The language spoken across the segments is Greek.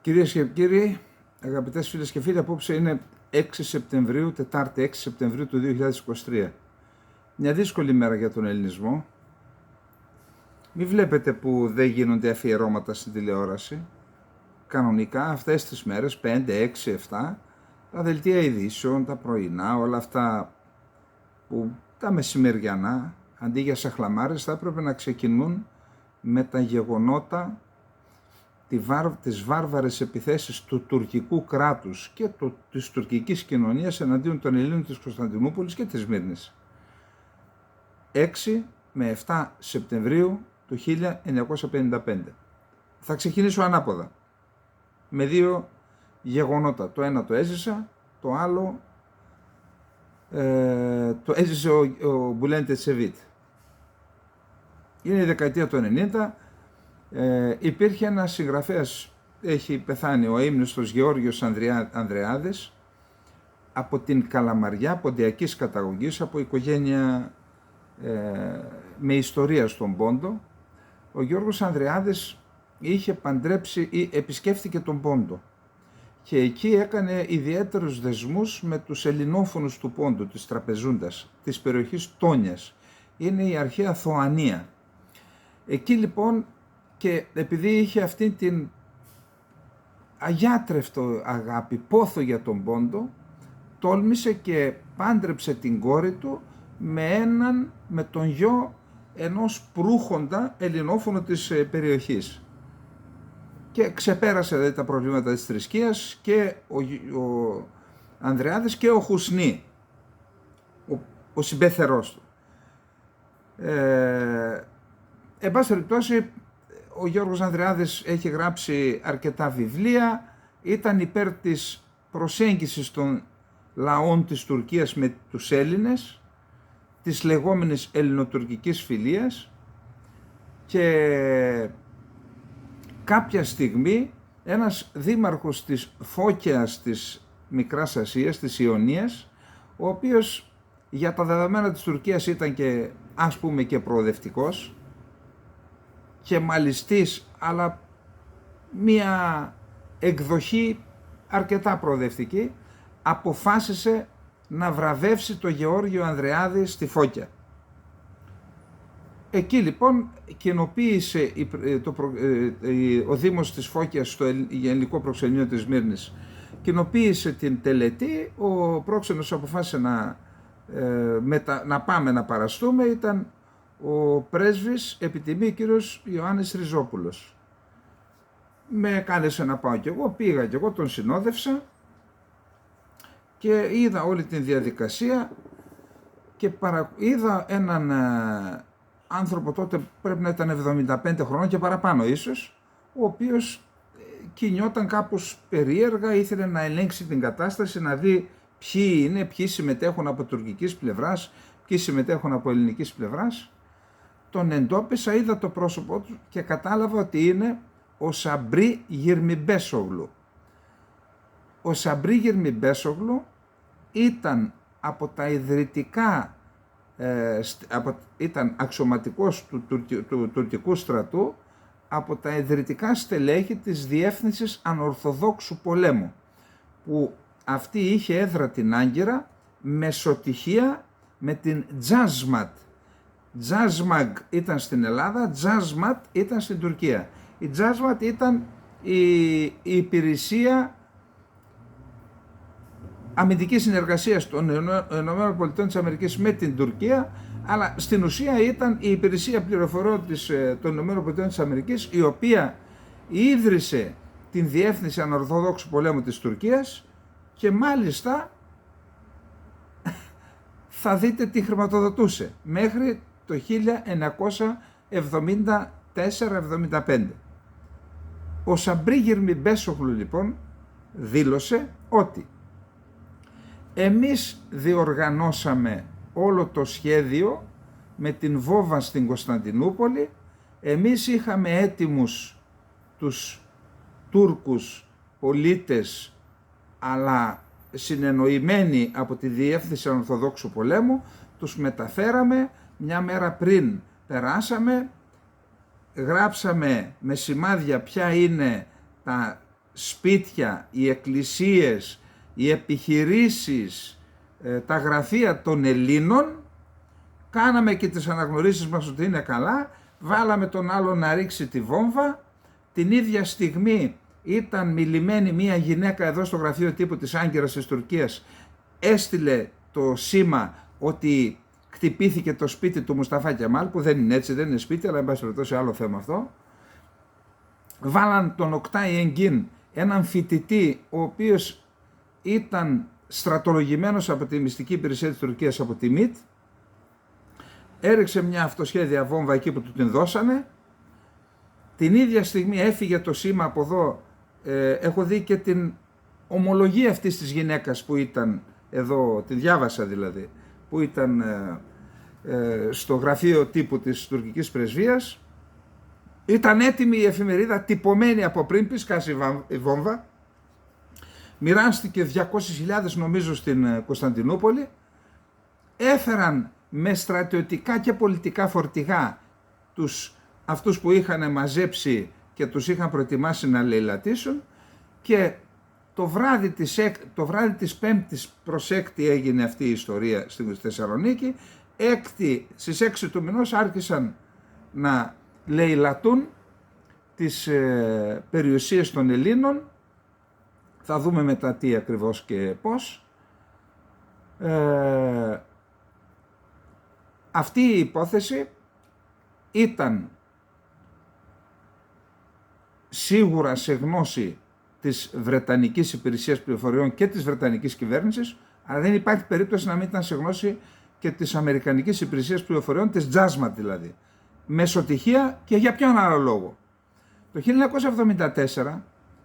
Κυρίες και κύριοι, αγαπητές φίλες και φίλοι, απόψε είναι 6 Σεπτεμβρίου, Τετάρτη 6 Σεπτεμβρίου του 2023. Μια δύσκολη μέρα για τον ελληνισμό. Μην βλέπετε που δεν γίνονται αφιερώματα στην τηλεόραση. Κανονικά αυτές τις μέρες, 5, 6, 7, τα δελτία ειδήσεων, τα πρωινά, όλα αυτά που τα μεσημεριανά, αντί για σαχλαμάρες, θα έπρεπε να ξεκινούν με τα γεγονότα, τις βάρβαρες επιθέσεις του τουρκικού κράτους και της τουρκικής κοινωνίας εναντίον των Ελλήνων της Κωνσταντινούπολης και της Σμύρνης. 6 με 7 Σεπτεμβρίου του 1955. Θα ξεκινήσω ανάποδα, με δύο γεγονότα. Το ένα το έζησα, το άλλο το έζησε ο Μπουλέντ Ετσεβίτ. Είναι η δεκαετία του 90. Υπήρχε ένας συγγραφέας, έχει πεθάνει, ο αείμνηστος Γεώργιος Ανδρεάδης, από την Καλαμαριά, ποντιακής καταγωγής, από οικογένεια με ιστορία στον Πόντο. Ο Γιώργος Ανδρεάδης είχε παντρέψει ή επισκέφθηκε τον Πόντο και εκεί έκανε ιδιαίτερους δεσμούς με τους ελληνόφωνους του Πόντου, της Τραπεζούντας, της περιοχής Τόνιας. Είναι η αρχαία Θωανία. Εκεί λοιπόν, και επειδή είχε αυτή την αγιάτρευτο αγάπη, πόθο για τον Πόντο, τόλμησε και πάντρεψε την κόρη του με τον γιο ενός προύχοντα ελληνόφωνο της περιοχής. Και ξεπέρασε τα προβλήματα της θρησκείας και ο Ανδρεάδης και ο Χουσνή, ο συμπέθερός του. Εν πάση περιπτώσει, ο Γιώργος Ανδρεάδης έχει γράψει αρκετά βιβλία, ήταν υπέρ της προσέγγισης των λαών της Τουρκίας με τους Έλληνες, της λεγόμενης ελληνοτουρκικής φιλίας, και κάποια στιγμή ένας δήμαρχος της Φώκιας της Μικράς Ασίας, της Ιωνίας, ο οποίος για τα δεδομένα της Τουρκίας ήταν και ας πούμε και προοδευτικός και μαλιστής, αλλά μία εκδοχή αρκετά προοδευτική, αποφάσισε να βραβεύσει το Γεώργιο Ανδρεάδη στη Φώκια. Εκεί λοιπόν κοινοποίησε ο Δήμος της Φώκιας στο Ελληνικό Προξενείο της Σμύρνης, κοινοποίησε την τελετή. Ο πρόξενος αποφάσισε να πάμε να παραστούμε. Ήταν ο πρέσβης επιτιμή κύριος Ιωάννης Ριζόπουλος. Με κάλεσε να πάω κι εγώ, πήγα κι εγώ, τον συνόδευσα και είδα όλη την διαδικασία και είδα έναν άνθρωπο, τότε πρέπει να ήταν 75 χρονών και παραπάνω ίσως, ο οποίος κινιόταν κάπως περίεργα, ήθελε να ελέγξει την κατάσταση, να δει ποιοι είναι, ποιοι συμμετέχουν από τουρκικής πλευράς, ποιοι συμμετέχουν από ελληνικής πλευράς. Τον εντόπισα, είδα το πρόσωπό του και κατάλαβα ότι είναι ο Σαμπρί Γυρμιμπέσογλου. Ο Σαμπρί Γυρμιμπέσογλου ήταν από τα ιδρυτικά, ήταν αξιωματικός του τουρκικού στρατού, από τα ιδρυτικά στελέχη της Διεύθυνσης Ανορθοδόξου Πολέμου, που αυτή είχε έδρα την Άγκυρα, μεσοτυχία με την Τζάσματ. Τζάσμαγ ήταν στην Ελλάδα, Τζάσματ ήταν στην Τουρκία. Η Τζάσματ ήταν η υπηρεσία αμυντικής συνεργασίας των ΗΠΑ με την Τουρκία, αλλά στην ουσία ήταν η υπηρεσία πληροφοριών των ΗΠΑ, η οποία ίδρυσε την Διεύθυνση Ανορθόδοξου Πολέμου της Τουρκίας και μάλιστα θα δείτε τι χρηματοδοτούσε μέχρι το 1974-75. Ο Σαμπρί Γυρμιμπέσογλου λοιπόν δήλωσε ότι εμείς διοργανώσαμε όλο το σχέδιο με την Βόβα στην Κωνσταντινούπολη, εμείς είχαμε έτοιμους τους Τούρκους πολίτες, αλλά συνεννοημένοι από τη Διεύθυνση Ορθοδόξου Πολέμου, τους μεταφέραμε, μια μέρα πριν περάσαμε, γράψαμε με σημάδια ποια είναι τα σπίτια, οι εκκλησίες, οι επιχειρήσεις, τα γραφεία των Ελλήνων, κάναμε και τις αναγνωρίσεις μας ότι είναι καλά, βάλαμε τον άλλο να ρίξει τη βόμβα. Την ίδια στιγμή ήταν μιλημένη μία γυναίκα εδώ στο γραφείο τύπου της Άγκυρας της Τουρκίας, έστειλε το σήμα ότι χτυπήθηκε το σπίτι του Μουσταφά Κεμάλ, που δεν είναι έτσι, δεν είναι σπίτι, αλλά εν πάση περιπτώσει άλλο θέμα αυτό. Βάλαν τον Οκτάι Εγκίν, έναν φοιτητή ο οποίος ήταν στρατολογημένος από τη μυστική υπηρεσία της Τουρκίας, από τη ΜΙΤ, έριξε μια αυτοσχέδια βόμβα εκεί που του την δώσανε. Την ίδια στιγμή έφυγε το σήμα από εδώ. Έχω δει και την ομολογία αυτής της γυναίκας που ήταν εδώ, τη διάβασα δηλαδή, που ήταν στο γραφείο τύπου της τουρκικής πρεσβείας. Ήταν έτοιμη η εφημερίδα, τυπωμένη από πριν πει σκάσει η βόμβα. Μοιράστηκε 200.000 νομίζω στην Κωνσταντινούπολη. Έφεραν με στρατιωτικά και πολιτικά φορτηγά αυτούς που είχαν μαζέψει και τους είχαν προετοιμάσει να λαιλατίσουν, και το βράδυ της 5ης προς 6η έγινε αυτή η ιστορία στην Θεσσαλονίκη. Στις 6 του μηνός άρχισαν να λαιλατούν τις περιουσίες των Ελλήνων. Θα δούμε μετά τι ακριβώς και πώς. Αυτή η υπόθεση ήταν σίγουρα σε γνώση της Βρετανικής Υπηρεσίας Πληροφοριών και της Βρετανικής Κυβέρνησης, αλλά δεν υπάρχει περίπτωση να μην ήταν σε γνώση και της Αμερικανικής Υπηρεσίας Πληροφοριών, της Τζάσματ δηλαδή. Μεσοτυχία, και για ποιον άλλο λόγο. Το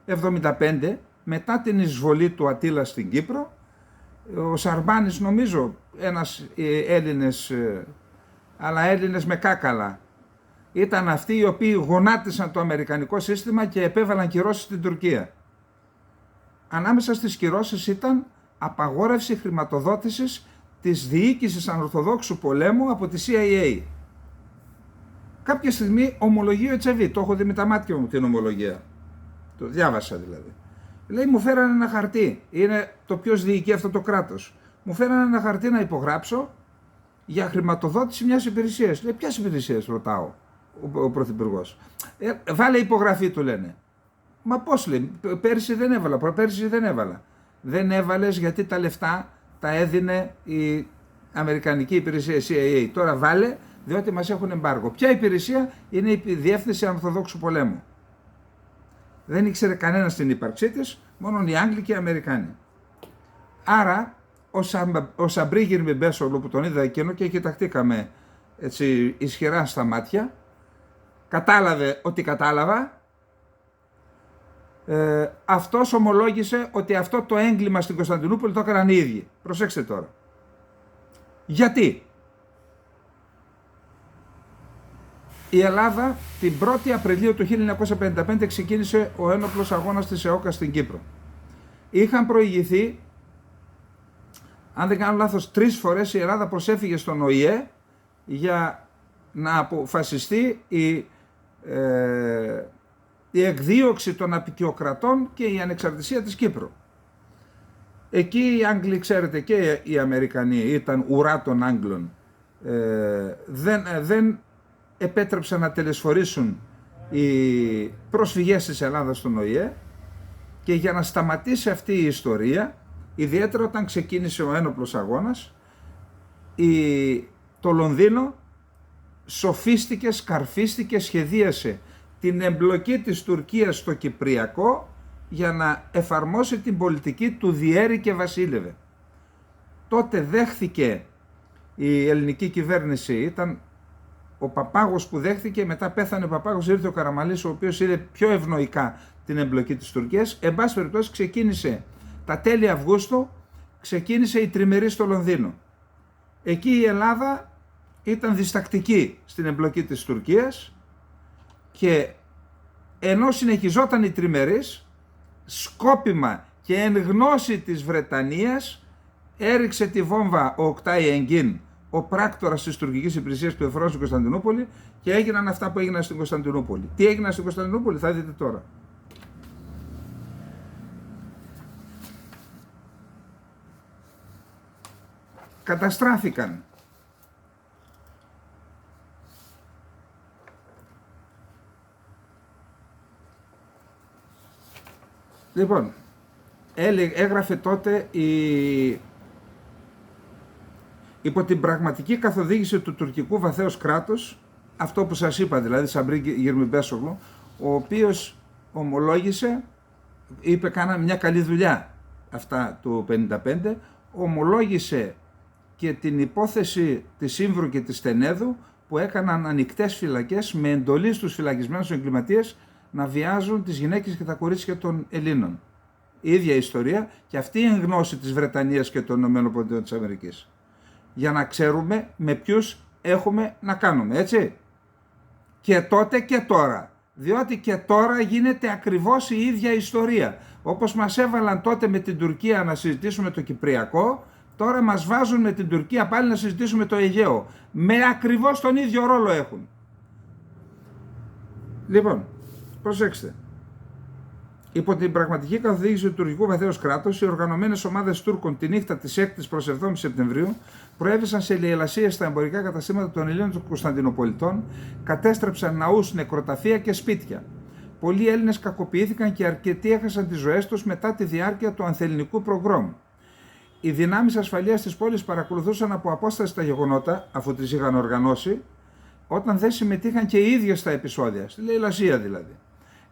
1974-75, μετά την εισβολή του Ατήλα στην Κύπρο, ο Σαρμπάνης, νομίζω, ένας Έλληνες, αλλά Έλληνες με κάκαλα, ήταν αυτοί οι οποίοι γονάτισαν το αμερικανικό σύστημα και επέβαλαν κυρώσεις στην Τουρκία. Ανάμεσα στις κυρώσεις ήταν απαγόρευση χρηματοδότησης της διοίκησης ανορθοδόξου πολέμου από τη CIA. Κάποια στιγμή ομολογεί ο Ετσεβί, το έχω δει με τα μάτια μου την ομολογία, το διάβασα δηλαδή. Λέει, μου φέρανε ένα χαρτί, είναι το ποιος διοικεί αυτό το κράτος. Μου φέρανε ένα χαρτί να υπογράψω για χρηματοδότηση μιας υπηρεσίας. Λέει, ποιας υπηρεσίας, ρωτάω ο Πρωθυπουργός. Βάλε υπογραφή, του λένε. Μα πώς, λέει, πέρσι δεν έβαλα, προπέρσι δεν έβαλα. Δεν έβαλες γιατί τα λεφτά τα έδινε η Αμερικανική Υπηρεσία CIA. Τώρα βάλε, διότι μας έχουν εμπάργο. Ποια υπηρεσία? Είναι η Διεύθυνση Ανορθοδόξου Πολέμου. Δεν ήξερε κανένας την ύπαρξή της, μόνο οι Άγγλοι και οι Αμερικάνοι. Άρα, ο Σαμπρίγιν Μπιμπέσογλου, που τον είδα εκείνο και κοιταχτήκαμε έτσι ισχυρά στα μάτια, κατάλαβε ότι κατάλαβα. Αυτός ομολόγησε ότι αυτό το έγκλημα στην Κωνσταντινούπολη το έκαναν οι ίδιοι. Προσέξτε τώρα. Γιατί? Η Ελλάδα την 1η Απριλίου του 1955 ξεκίνησε ο ένοπλος αγώνας της ΕΟΚΑ στην Κύπρο. Είχαν προηγηθεί, αν δεν κάνω λάθος, 3 φορές η Ελλάδα προσέφυγε στον ΟΗΕ για να αποφασιστεί η εκδίωξη των απικιοκρατών και η ανεξαρτησία της Κύπρου. Εκεί οι Άγγλοι, ξέρετε, και οι Αμερικανοί ήταν ουρά των Άγγλων. Δεν επέτρεψαν να τελεσφορήσουν οι προσφυγές της Ελλάδας στον ΟΗΕ, και για να σταματήσει αυτή η ιστορία, ιδιαίτερα όταν ξεκίνησε ο ένοπλος αγώνας, το Λονδίνο σοφίστηκε, σκαρφίστηκε, σχεδίασε την εμπλοκή της Τουρκίας στο Κυπριακό για να εφαρμόσει την πολιτική του διέρη και βασίλευε. Τότε δέχθηκε η ελληνική κυβέρνηση, ήταν ο Παπάγος που δέχθηκε, μετά πέθανε ο Παπάγος, ήρθε ο Καραμαλής, ο οποίος είδε πιο ευνοϊκά την εμπλοκή της Τουρκίας. Εν πάση περιπτώσει, ξεκίνησε τα τέλη Αυγούστου, ξεκίνησε η τριμερή στο Λονδίνο. Εκεί η Ελλάδα ήταν διστακτική στην εμπλοκή της Τουρκίας, και ενώ συνεχιζόταν η τριμερής, σκόπιμα και εν γνώση της Βρετανίας έριξε τη βόμβα ο Οκτάι Εγκίν, ο πράκτορας της τουρκικής υπηρεσίας πληροφοριών στην Κωνσταντινούπολη, και έγιναν αυτά που έγιναν στην Κωνσταντινούπολη. Τι έγιναν στην Κωνσταντινούπολη θα δείτε τώρα. καταστράφηκαν. Λοιπόν, έγραφε τότε υπό την πραγματική καθοδήγηση του τουρκικού βαθέως κράτους, αυτό που σας είπα δηλαδή, Σαμπρί Γερμιμπέσογλου, ο οποίος ομολόγησε, είπε κάναμε μια καλή δουλειά αυτά του 1955, ομολόγησε και την υπόθεση της Σύμβρου και της Στενέδου που έκαναν ανοιχτές φυλακές με εντολή στους φυλακισμένους εγκληματίες να βιάζουν τις γυναίκες και τα κορίτσια των Ελλήνων. Η ίδια ιστορία και αυτή η γνώση της Βρετανίας και των ΗΠΑ. Για να ξέρουμε με ποιους έχουμε να κάνουμε, έτσι. Και τότε και τώρα. Διότι και τώρα γίνεται ακριβώς η ίδια ιστορία. Όπως μας έβαλαν τότε με την Τουρκία να συζητήσουμε το Κυπριακό, τώρα μας βάζουν με την Τουρκία πάλι να συζητήσουμε το Αιγαίο. Με ακριβώς τον ίδιο ρόλο έχουν. Λοιπόν, προσέξτε. Υπό την πραγματική καθοδήγηση του τουρκικού βαθέως κράτους, οι οργανωμένες ομάδες Τούρκων τη νύχτα της 6ης προς 7ης Σεπτεμβρίου προέβησαν σε λαιλασίες στα εμπορικά καταστήματα των Ελλήνων των Κωνσταντινοπολιτών, κατέστρεψαν ναούς, νεκροταφεία και σπίτια. Πολλοί Έλληνες κακοποιήθηκαν και αρκετοί έχασαν τις ζωές τους μετά τη διάρκεια του ανθελληνικού προγκρόμ. Οι δυνάμεις ασφαλείας της πόλης παρακολουθούσαν από απόσταση τα γεγονότα, αφού τις είχαν οργανώσει, όταν δεν συμμετείχαν και οι ίδιοι στα επεισόδια, στη λαιλασία δηλαδή.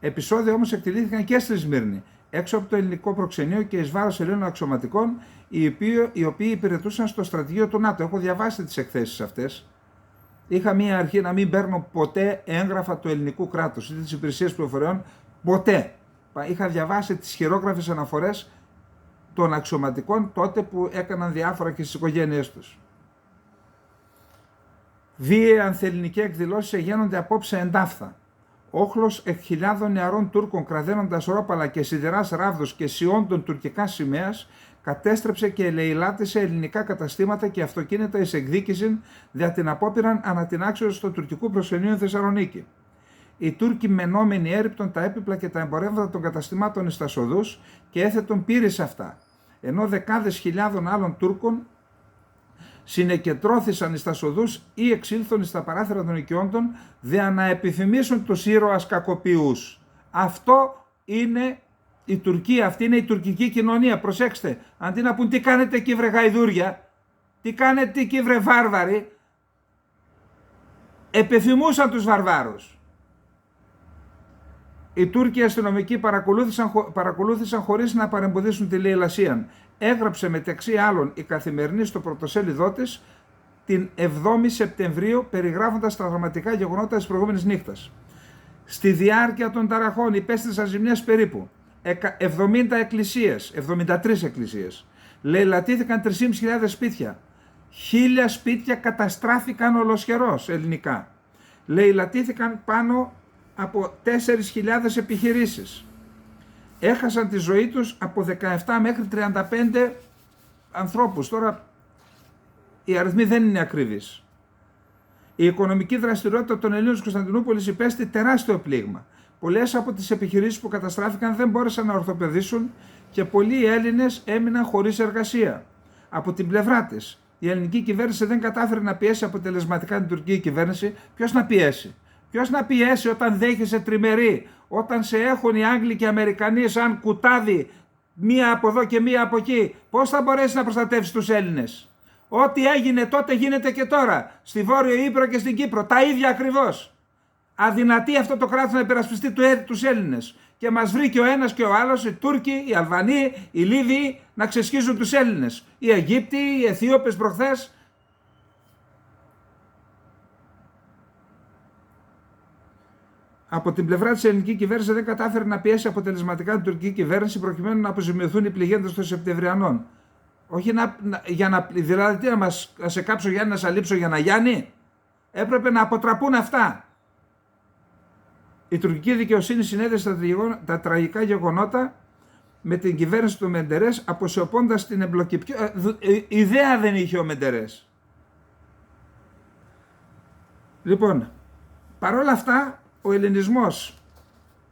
Επεισόδια όμως εκτελήθηκαν και στη Σμύρνη, έξω από το ελληνικό προξενείο και εις βάρος Ελλήνων αξιωματικών, οι οποίοι υπηρετούσαν στο στρατηγείο του ΝΑΤΟ. Έχω διαβάσει τις εκθέσεις αυτές. Είχα μία αρχή να μην παίρνω ποτέ έγγραφα του ελληνικού κράτους ή της υπηρεσίας πληροφοριών, ποτέ. Είχα διαβάσει τις χειρόγραφες αναφορές των αξιωματικών τότε που έκαναν διάφορα και στις οικογένειές τους. Βίαιοι ανθελληνικοί εκδηλώσεις εγένονται απόψε εντάφθα. Όχλος χιλιάδων νεαρών Τούρκων κραδένοντας ρόπαλα και σιδεράς ράβδους και σιόντων τουρκικά σημαίας κατέστρεψε και ελεηλάτησε ελληνικά καταστήματα και αυτοκίνητα εις εκδίκηση δια την απόπειραν ανατινάξεως του τουρκικού προσκυνείου Θεσσαλονίκη. Οι Τούρκοι μενόμενοι έριπτον τα έπιπλα και τα εμπορεύματα των καταστημάτων εις τας οδούς και έθετον πύρη σε αυτά, ενώ δεκάδες χιλιάδων άλλων Τούρκων συνεκεντρώθησαν εις τας οδούς ή εξήλθον εις τα παράθυρα των οικειόντων δια να επιθυμήσουν τους ήρωας κακοποιούς. Αυτό είναι η Τουρκία, αυτή είναι η τουρκική κοινωνία. Προσέξτε, αντί να πούν τι κάνετε εκεί βρε γαϊδούρια, τι κάνετε εκεί βρε βάρβαροι, επιθυμούσαν τους βαρβάρους. Οι Τούρκοι αστυνομικοί παρακολούθησαν χωρίς να παρεμποδίσουν τη λαιλασία. Έγραψε μεταξύ άλλων η Καθημερινή στο πρωτοσέλιδό της την 7η Σεπτεμβρίου περιγράφοντας τα δραματικά γεγονότα της προηγούμενης νύχτας. Στη διάρκεια των ταραχών υπέστησαν ζημιές περίπου 70 εκκλησίες, 73 εκκλησίες. Λαιλατήθηκαν 3.500 σπίτια. 1.000 σπίτια καταστράφηκαν ολοσχερώς ελληνικά. Λαιλατήθηκαν πάνω από 4.000 επιχειρήσεις. Έχασαν τη ζωή τους από 17 μέχρι 35 ανθρώπους. Τώρα οι αριθμοί δεν είναι ακρίβεις. Η οικονομική δραστηριότητα των Ελλήνων της Κωνσταντινούπολης υπέστη τεράστιο πλήγμα. Πολλές από τις επιχειρήσεις που καταστράφηκαν δεν μπόρεσαν να ορθοπεδήσουν και πολλοί Έλληνες έμειναν χωρίς εργασία. Από την πλευρά της, η ελληνική κυβέρνηση δεν κατάφερε να πιέσει αποτελεσματικά την τουρκική κυβέρνηση. Ποιος να πιέσει? Ποιος να πιέσει όταν δέχεσαι τριμερή, όταν σε έχουν οι Άγγλοι και οι Αμερικανοί σαν κουτάδι, μία από εδώ και μία από εκεί? Πώς θα μπορέσει να προστατεύσει τους Έλληνες? Ό,τι έγινε τότε γίνεται και τώρα, στη Βόρειο Ύπρο και στην Κύπρο, τα ίδια ακριβώς. Αδυνατεί αυτό το κράτος να υπερασπιστεί τους Έλληνες. Και μας βρήκε ο ένας και ο άλλος, οι Τούρκοι, οι Αλβανοί, οι Λίβοι, να ξεσχίζουν τους Έλληνες. Οι Αιγύπτιοι, οι Αιθίωπες προχθές. Από την πλευρά της ελληνική κυβέρνηση δεν κατάφερε να πιέσει αποτελεσματικά την τουρκική κυβέρνηση προκειμένου να αποζημιωθούν οι πληγέντες των Σεπτεμβριανών. Όχι δηλαδή τι να σε κάψω Γιάννη, να σε αλείψω για να Γιάννη. Έπρεπε να αποτραπούν αυτά. Η τουρκική δικαιοσύνη συνέδεσε τα τραγικά γεγονότα με την κυβέρνηση του Μεντερές, αποσιωπώντας την εμπλοκή. Ιδέα δεν είχε ο Μεντερές. Λοιπόν, παρόλα αυτά, ο ελληνισμός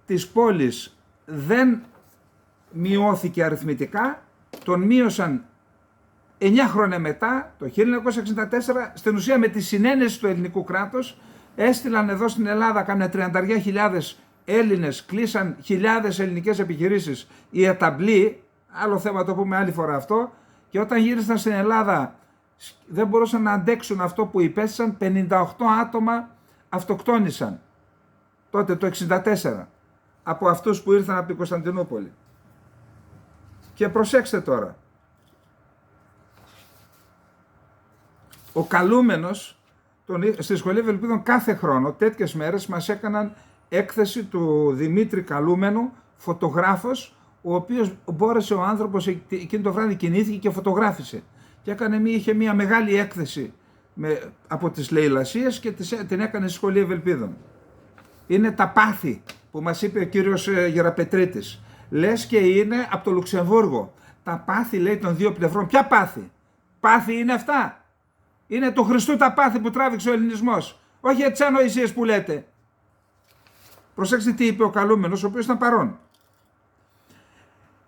της πόλης δεν μειώθηκε αριθμητικά, τον μείωσαν 9 χρόνια μετά, το 1964, στην ουσία με τη συνένεση του ελληνικού κράτους, έστειλαν εδώ στην Ελλάδα κάμια 30.000 Έλληνες, κλείσαν χιλιάδες ελληνικές επιχειρήσεις, οι εταμπλοί, άλλο θέμα το πούμε άλλη φορά αυτό, και όταν γύρισαν στην Ελλάδα δεν μπορούσαν να αντέξουν αυτό που υπέστησαν, 58 άτομα αυτοκτόνησαν τότε το 1964 από αυτούς που ήρθαν από την Κωνσταντινούπολη. Και προσέξτε τώρα, ο καλούμενος στη Σχολή Ευελπίδων κάθε χρόνο τέτοιες μέρες μας έκαναν έκθεση του Δημήτρη Καλούμενου, φωτογράφος, ο οποίος μπόρεσε ο άνθρωπος εκείνο το βράδυ, κινήθηκε και φωτογράφησε και είχε μια μεγάλη έκθεση από τις λαιλασίες και την έκανε στη Σχολή Ευελπίδων. Είναι τα πάθη που μας είπε ο κύριος Γεραπετρίτης. Λες και είναι από το Λουξεμβούργο. Τα πάθη, λέει, των δύο πλευρών. Ποια πάθη? Πάθη είναι αυτά? Είναι του Χριστού τα πάθη που τράβηξε ο ελληνισμός. Όχι τις ανοησίες που λέτε. Προσέξτε τι είπε ο καλούμενος, ο οποίος ήταν παρόν.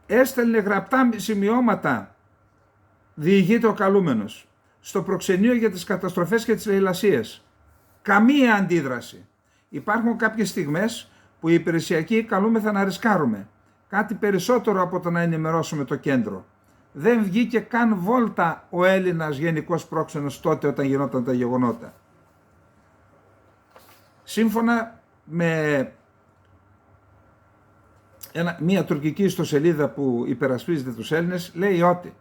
Έστελνε γραπτά σημειώματα, διηγείται ο καλούμενος, στο προξενείο για τις καταστροφές και τις λαιλασίες. Καμία αντίδραση. Υπάρχουν κάποιες στιγμές που οι υπηρεσιακοί καλούμεθα να ρισκάρουμε. Κάτι περισσότερο από το να ενημερώσουμε το κέντρο. Δεν βγήκε καν βόλτα ο Έλληνας γενικός πρόξενος τότε όταν γινόταν τα γεγονότα. Σύμφωνα με μια τουρκική ιστοσελίδα που υπερασπίζεται τους Έλληνες, λέει ότι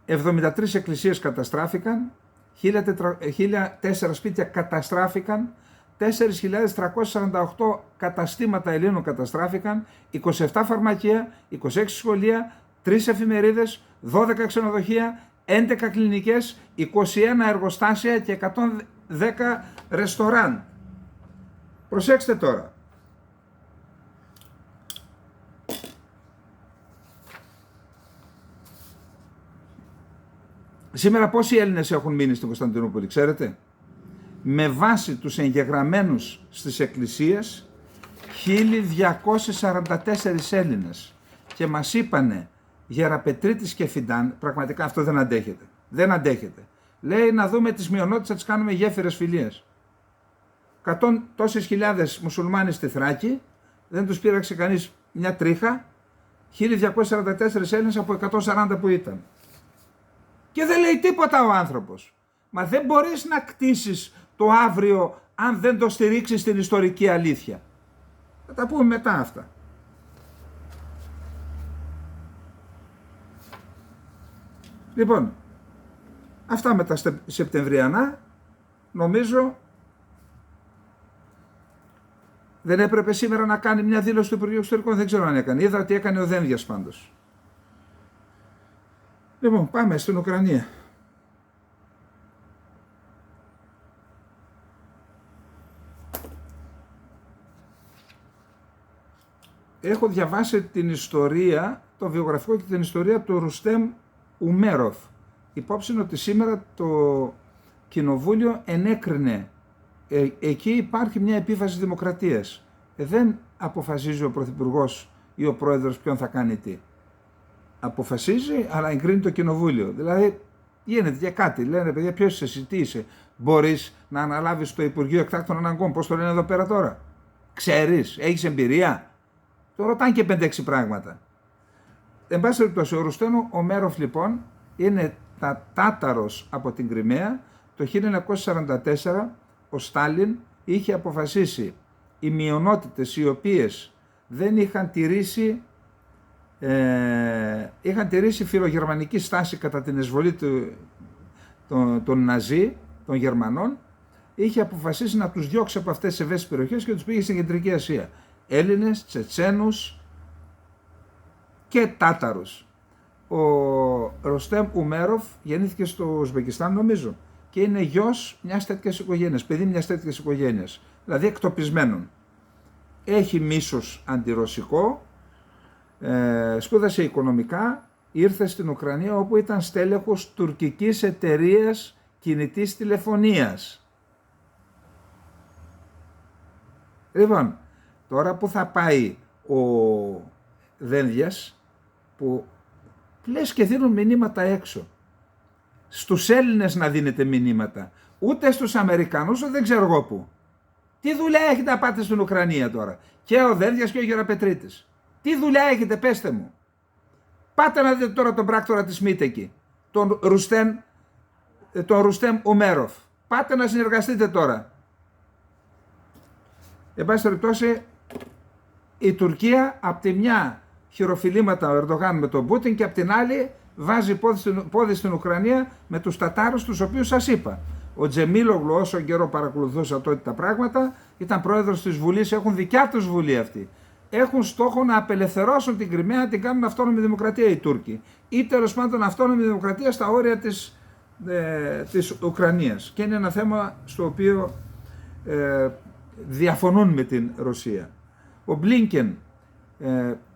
73 εκκλησίες καταστράφηκαν, 1.004 σπίτια καταστράφηκαν, 4.348 καταστήματα Ελλήνων καταστράφηκαν, 27 φαρμακεία, 26 σχολεία, 3 εφημερίδες, 12 ξενοδοχεία, 11 κλινικές, 21 εργοστάσια και 110 ρεστοράν. Προσέξτε τώρα. Σήμερα πόσοι Έλληνες έχουν μείνει στην Κωνσταντινούπολη, ξέρετε? Με βάση τους εγγεγραμμένους στις εκκλησίες, 1.244 Έλληνες. Και μας είπανε Γεραπετρίτης και Φιντάν, πραγματικά αυτό δεν αντέχεται. Δεν αντέχεται. Λέει να δούμε τις μειονότητες, να τις κάνουμε γέφυρες φιλίες. 100 τόσες χιλιάδες μουσουλμάνοι στη Θράκη, δεν τους πήραξε κανείς μια τρίχα, 1.244 Έλληνες από 140 που ήταν. Και δεν λέει τίποτα ο άνθρωπος. Μα δεν μπορείς να κτίσεις το αύριο αν δεν το στηρίξεις στην ιστορική αλήθεια. Θα τα πούμε μετά αυτά. Λοιπόν, αυτά με τα Σεπτεμβριανά, νομίζω δεν έπρεπε σήμερα να κάνει μια δήλωση του Υπουργείου Εξωτερικών, δεν ξέρω αν έκανε. Είδα ότι έκανε ο Δένδιας πάντως. Λοιπόν, πάμε στην Ουκρανία. Έχω διαβάσει την ιστορία, το βιογραφικό και την ιστορία του Ρουστέμ Ουμέροφ. Υπόψη είναι ότι σήμερα το Κοινοβούλιο ενέκρινε. Εκεί υπάρχει μια επίφαση δημοκρατίας. Δεν αποφασίζει ο Πρωθυπουργός ή ο Πρόεδρος ποιον θα κάνει τι. Αποφασίζει, αλλά εγκρίνει το Κοινοβούλιο. Δηλαδή, γίνεται για κάτι. Λένε, παιδιά, ποιος είσαι εσύ, τι είσαι? Μπορείς να αναλάβεις το Υπουργείο Εκτάκτων Αναγκών? Πώς το λένε εδώ πέρα τώρα? Ξέρεις, έχεις εμπειρία? Το ρωτάνε και 5-6 πράγματα. Εν πάση περιπτώσει, ο Ρουστέμ Ομέροφ λοιπόν είναι τάταρος από την Κριμαία. Το 1944 ο Στάλιν είχε αποφασίσει οι μειονότητες οι οποίες δεν είχαν τηρήσει φιλογερμανική στάση κατά την εισβολή των Ναζί, των Γερμανών, είχε αποφασίσει να τους διώξει από αυτές τις ευαίσθητες περιοχές και τους πήγε στην Κεντρική Ασία. Έλληνες, Τσετσένους και Τάταρους. Ο Ρουστέμ Ουμέροφ γεννήθηκε στο Ουσμπεκιστάν, νομίζω, και είναι γιος μιας τέτοιας οικογένειας, παιδί μιας τέτοιας οικογένειας, δηλαδή εκτοπισμένων. Έχει μίσος αντιρωσικό, σπούδασε οικονομικά, ήρθε στην Ουκρανία όπου ήταν στέλεχος τουρκικής εταιρείας κινητής τηλεφωνίας. Λοιπόν, τώρα που θα πάει ο Δένδιας, που λες και δίνουν μηνύματα έξω, στους Έλληνες να δίνετε μηνύματα, ούτε στους Αμερικανούς, ούτε δεν ξέρω εγώ πού. Τι δουλειά έχετε να πάτε στην Ουκρανία τώρα? Και ο Δένδιας και ο Γεραπετρίτης. Τι δουλειά έχετε, πέστε μου? Πάτε να δείτε τώρα τον πράκτορα της ΜΙΤ εκεί, τον Ρουστέμ Ουμέροφ. Πάτε να συνεργαστείτε τώρα. Εν πάση περιπτώσει, η Τουρκία απ' τη μια χειροφιλήματα ο Ερντογάν με τον Πούτιν και απ' την άλλη βάζει πόδι στην Ουκρανία με τους Τατάρους, τους οποίους σας είπα. Ο Τζεμίλογλου, όσο καιρό παρακολουθούσα τότε τα πράγματα, ήταν πρόεδρος της Βουλής, έχουν δικιά τους Βουλή αυτή. Έχουν στόχο να απελευθερώσουν την Κριμαία, να την κάνουν αυτόνομη δημοκρατία οι Τούρκοι. Ή τέλος πάντων αυτόνομη δημοκρατία στα όρια της Ουκρανίας. Και είναι ένα θέμα στο οποίο διαφωνούν με την Ρωσία. Ο Μπλίνκεν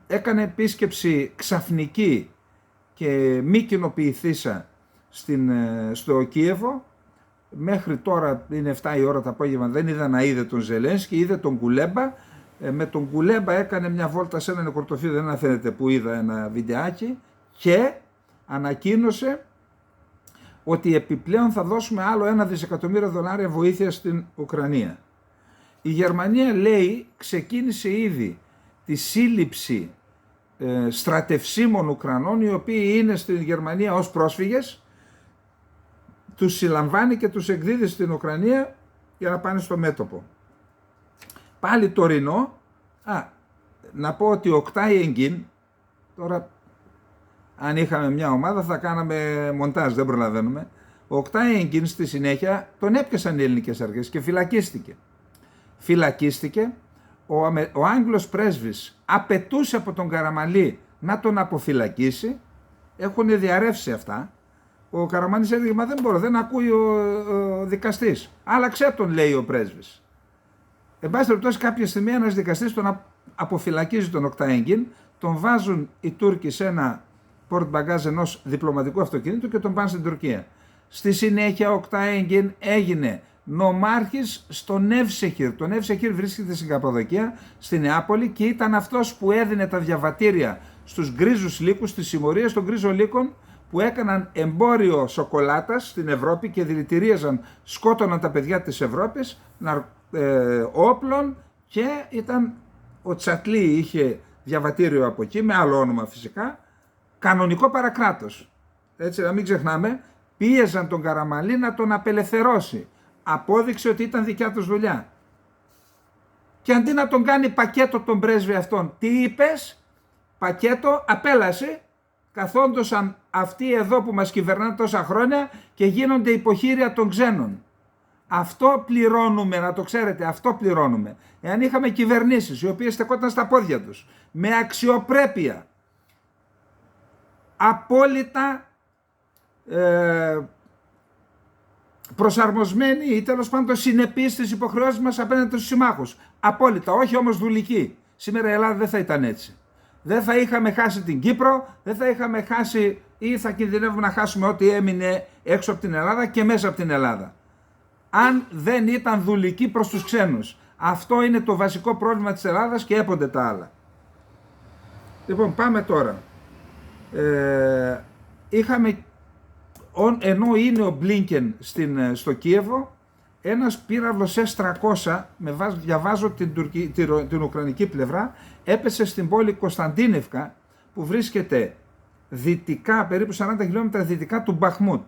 έκανε επίσκεψη ξαφνική και μη κοινοποιηθήσα στο Κίεβο. Μέχρι τώρα είναι 7 η ώρα το απόγευμα, δεν είδα να είδε τον Ζελένσκι, είδε τον Κουλέμπα. Με τον Κουλέμπα έκανε μια βόλτα σε ένα νεκροτοφείο, δεν αφήνεται που είδα ένα βιντεάκι, και ανακοίνωσε ότι επιπλέον θα δώσουμε άλλο $1 δισεκατομμύριο βοήθεια στην Ουκρανία. Η Γερμανία, λέει, ξεκίνησε ήδη τη σύλληψη στρατευσίμων Ουκρανών, οι οποίοι είναι στην Γερμανία ως πρόσφυγες, τους συλλαμβάνει και τους εκδίδει στην Ουκρανία για να πάνε στο μέτωπο. Πάλι τωρινό, να πω ότι ο Οκτάι Εγκίν, τώρα αν είχαμε μια ομάδα θα κάναμε μοντάζ, δεν προλαβαίνουμε. Ο Οκτάι Εγκίν στη συνέχεια τον έπιασαν οι ελληνικές αρχές και φυλακίστηκε. Ο Άγγλος πρέσβης απαιτούσε από τον Καραμανλή να τον αποφυλακίσει, έχουν διαρρεύσει αυτά. Ο Καραμανλής έλεγε, μα δεν μπορώ, δεν ακούει ο δικαστής. Άλλαξε τον, λέει ο πρέσβης. Εν πάση περιπτώσει, κάποια στιγμή ένας δικαστής τον αποφυλακίζει τον Οκτάι Εγκίν, τον βάζουν οι Τούρκοι σε ένα πορτμπαγκάζ ενός διπλωματικού αυτοκίνητου και τον πάνε στην Τουρκία. Στη συνέχεια ο Οκτάι Εγκίν έγινε νομάρχης στο Νεύσεχιρ. Το Νεύσεχιρ βρίσκεται στην Καπαδοκία, στη Νεάπολη, και ήταν αυτός που έδινε τα διαβατήρια στους γκρίζους λύκους, στις συμμορίες των γκρίζων λύκων που έκαναν εμπόριο σοκολάτας στην Ευρώπη και δηλητηρίαζαν, σκότωναν τα παιδιά της Ευρώπης, όπλων, και ήταν ο Τσατλή, είχε διαβατήριο από εκεί, με άλλο όνομα φυσικά, κανονικό παρακράτος. Έτσι, να μην ξεχνάμε, πίεζαν τον Καραμανλή να τον απελευθερώσει. Απόδειξε ότι ήταν δικιά τους δουλειά. Και αντί να τον κάνει πακέτο τον πρέσβη αυτόν, τι είπες? Πακέτο, απέλασε, καθόντωσαν αυτοί εδώ που μας κυβερνάνε τόσα χρόνια και γίνονται υποχείρια των ξένων. Αυτό πληρώνουμε, να το ξέρετε, αυτό πληρώνουμε. Εάν είχαμε κυβερνήσεις οι οποίες στεκόταν στα πόδια τους, με αξιοπρέπεια, απόλυτα προσαρμοσμένοι ή τέλος πάντων συνεπείς στις υποχρεώσεις μας απέναντι στους συμμάχους. Απόλυτα, όχι όμως δουλικοί. Σήμερα η Ελλάδα δεν θα ήταν έτσι. Δεν θα είχαμε χάσει την Κύπρο, δεν θα είχαμε χάσει ή θα κινδυνεύουμε να χάσουμε ό,τι έμεινε έξω από την Ελλάδα και μέσα από την Ελλάδα. Αν δεν ήταν δουλικοί προς τους ξένους. Αυτό είναι το βασικό πρόβλημα της Ελλάδας και έπονται τα άλλα. Λοιπόν, πάμε τώρα. Ενώ είναι ο Μπλίνκεν στο Κίεβο, ένας πύραυλος S-300, διαβάζω την ουκρανική πλευρά, έπεσε στην πόλη Κωνσταντίνευκα, που βρίσκεται δυτικά, περίπου 40 χιλιόμετρα δυτικά του Μπαχμούτ.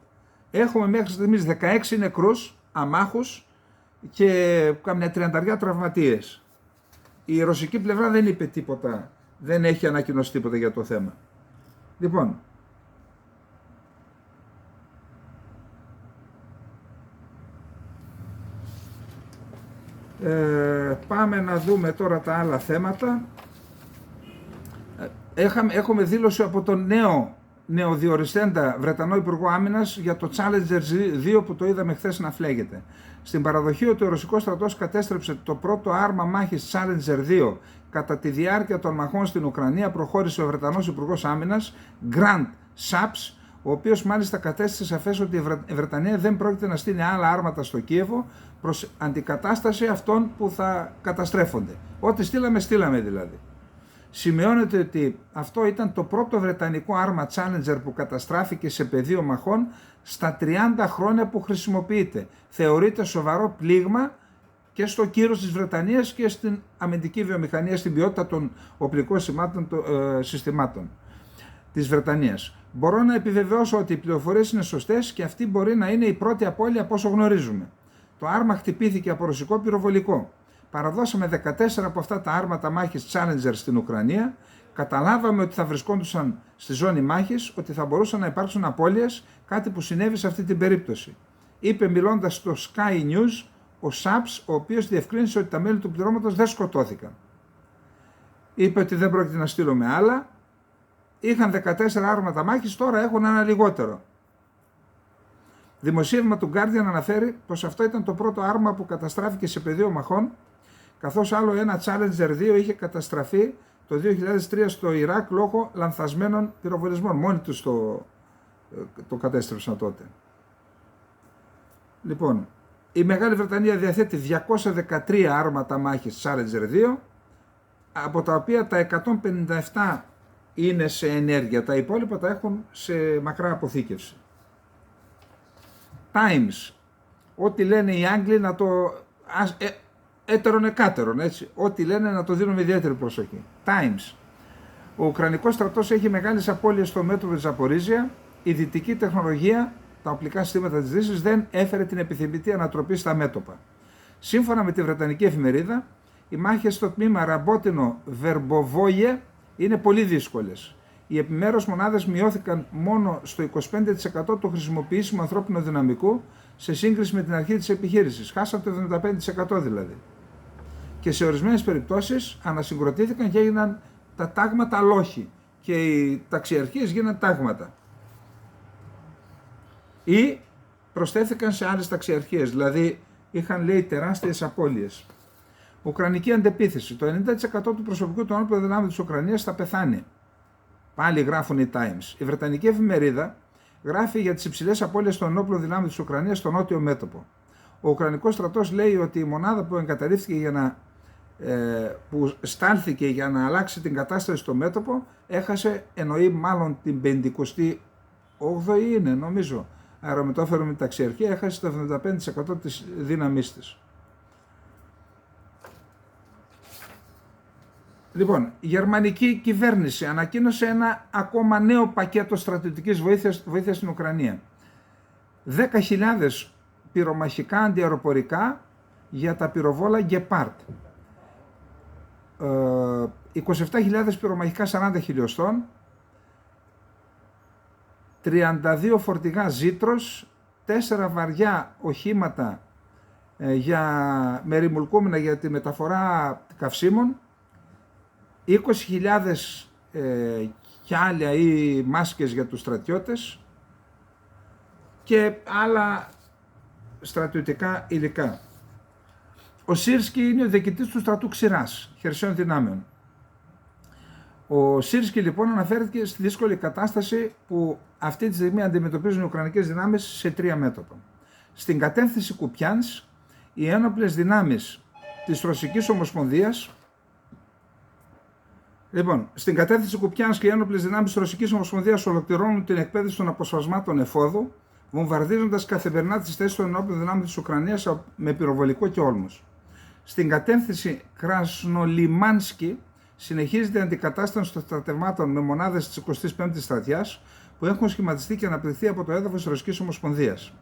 Έχουμε μέχρι στιγμής 16 νεκρούς αμάχους και κάμια 30 τραυματίες. Η ρωσική πλευρά δεν είπε τίποτα, δεν έχει ανακοινώσει τίποτα για το θέμα. Λοιπόν, πάμε να δούμε τώρα τα άλλα θέματα. Έχουμε δήλωση από τον νεοδιοριστέντα Βρετανό Υπουργό Άμυνας για το Challenger 2 που το είδαμε χθες να φλέγεται. Στην παραδοχή ότι ο ρωσικός στρατός κατέστρεψε το πρώτο άρμα μάχης Challenger 2 κατά τη διάρκεια των μαχών στην Ουκρανία, προχώρησε ο Βρετανός Υπουργός Άμυνας Grant Shapps, ο οποίος μάλιστα κατέστησε σαφές ότι η Βρετανία δεν πρόκειται να στείλει άλλα άρματα στο Κίεβο προς αντικατάσταση αυτών που θα καταστρέφονται. Ό,τι στείλαμε δηλαδή. Σημειώνεται ότι αυτό ήταν το πρώτο βρετανικό άρμα Challenger που καταστράφηκε σε πεδίο μαχών στα 30 χρόνια που χρησιμοποιείται. Θεωρείται σοβαρό πλήγμα και στο κύρος της Βρετανίας και στην αμυντική βιομηχανία, στην ποιότητα των οπλικών συστημάτων της Βρετανίας. Μπορώ να επιβεβαιώσω ότι οι πληροφορίες είναι σωστές και αυτή μπορεί να είναι η πρώτη απώλεια από όσο γνωρίζουμε. Το άρμα χτυπήθηκε από ρωσικό πυροβολικό. Παραδώσαμε 14 από αυτά τα άρματα μάχης Challenger στην Ουκρανία. Καταλάβαμε ότι θα βρισκόντουσαν στη ζώνη μάχης, ότι θα μπορούσαν να υπάρξουν απώλειες, κάτι που συνέβη σε αυτή την περίπτωση. Είπε μιλώντας στο Sky News ο Σάπς, ο οποίος διευκρίνησε ότι τα μέλη του πληρώματος δεν σκοτώθηκαν. Είπε ότι δεν πρόκειται να στείλουμε άλλα. Είχαν 14 άρματα μάχης, τώρα έχουν ένα λιγότερο. Δημοσίευμα του Guardian αναφέρει πως αυτό ήταν το πρώτο άρμα που καταστράφηκε σε πεδίο μαχών, καθώς άλλο ένα Challenger 2 είχε καταστραφεί το 2003 στο Ιράκ λόγω λανθασμένων πυροβολισμών. Μόνοι τους το κατέστρεψαν τότε. Λοιπόν, η Μεγάλη Βρετανία διαθέτει 213 άρματα μάχης Challenger 2, από τα οποία τα 157 είναι σε ενέργεια, τα υπόλοιπα τα έχουν σε μακρά αποθήκευση. Times, ό,τι λένε οι Άγγλοι να το έτερον εκάτερον, έτσι, ό,τι λένε να το δίνουμε ιδιαίτερη προσοχή. Times, ο Ουκρανικός στρατός έχει μεγάλες απώλειες στο μέτωπο της Ζαπορίζια, η δυτική τεχνολογία, τα οπλικά συστήματα της Δύσης δεν έφερε την επιθυμητή ανατροπή στα μέτωπα. Σύμφωνα με τη Βρετανική εφημερίδα, οι μάχες στο τμήμα Ραμπότινο-Βερμποβόγε είναι πολύ δύσκολες. Οι επιμέρους μονάδες μειώθηκαν μόνο στο 25% του χρησιμοποιήσιμου ανθρώπινου δυναμικού σε σύγκριση με την αρχή της επιχείρησης. Χάσαν το 75% δηλαδή. Και σε ορισμένες περιπτώσεις ανασυγκροτήθηκαν και έγιναν τα τάγματα λόχοι και οι ταξιαρχίες γίναν τάγματα. Ή προσθέθηκαν σε άλλες ταξιαρχίες, δηλαδή είχαν λέει τεράστιες απώλειες. Ουκρανική αντεπίθεση. Το 90% του προσωπικού των όπλων δυνάμεων της Ουκρανίας θα πεθάνει. Πάλι γράφουν οι Times. Η Βρετανική εφημερίδα γράφει για τις υψηλές απώλειες των όπλων δυνάμεων της Ουκρανίας στο νότιο μέτωπο. Ο Ουκρανικός στρατός λέει ότι η μονάδα που εγκαταλείφθηκε που στάλθηκε για να αλλάξει την κατάσταση στο μέτωπο έχασε, εννοεί μάλλον την 58η είναι νομίζω, αερομετώφερο με ταξιαρχία, έχασε το 75% της δύναμής της. Λοιπόν, η γερμανική κυβέρνηση ανακοίνωσε ένα ακόμα νέο πακέτο στρατιωτικής βοήθειας στην Ουκρανία. 10.000 πυρομαχικά αντιαεροπορικά για τα πυροβόλα Gepard. 27.000 πυρομαχικά 40 χιλιοστών. 32 φορτηγά Ζήτρος. 4 βαριά οχήματα με ρημουλκούμενα για τη μεταφορά καυσίμων. 20.000 κιάλια ή μάσκες για τους στρατιώτες και άλλα στρατιωτικά υλικά. Ο Σίρσκι είναι ο διοικητής του στρατού Ξηράς, χερσαίων δυνάμεων. Ο Σίρσκι λοιπόν αναφέρθηκε στη δύσκολη κατάσταση που αυτή τη στιγμή αντιμετωπίζουν οι Ουκρανικές δυνάμεις σε 3 μέτωπα. Στην κατεύθυνση Κουπιάνσκ, οι ένοπλες δυνάμεις της Ρωσικής Ομοσπονδίας. Λοιπόν, στην κατεύθυνση Κουπιάνσκ και οι ένοπλες δυνάμεις της Ρωσικής Ομοσπονδίας ολοκληρώνουν την εκπαίδευση των αποσπασμάτων εφόδου, βομβαρδίζοντας καθημερινά τις θέσεις των ενόπλων δυνάμεων της Ουκρανίας με πυροβολικό και όλμους. Στην κατεύθυνση Κρασνολιμάνσκι συνεχίζεται η αντικατάσταση των στρατευμάτων με μονάδες της 25ης στρατιάς που έχουν σχηματιστεί και αναπτυχθεί από το έδαφος της Ρωσικής Ομοσπονδίας.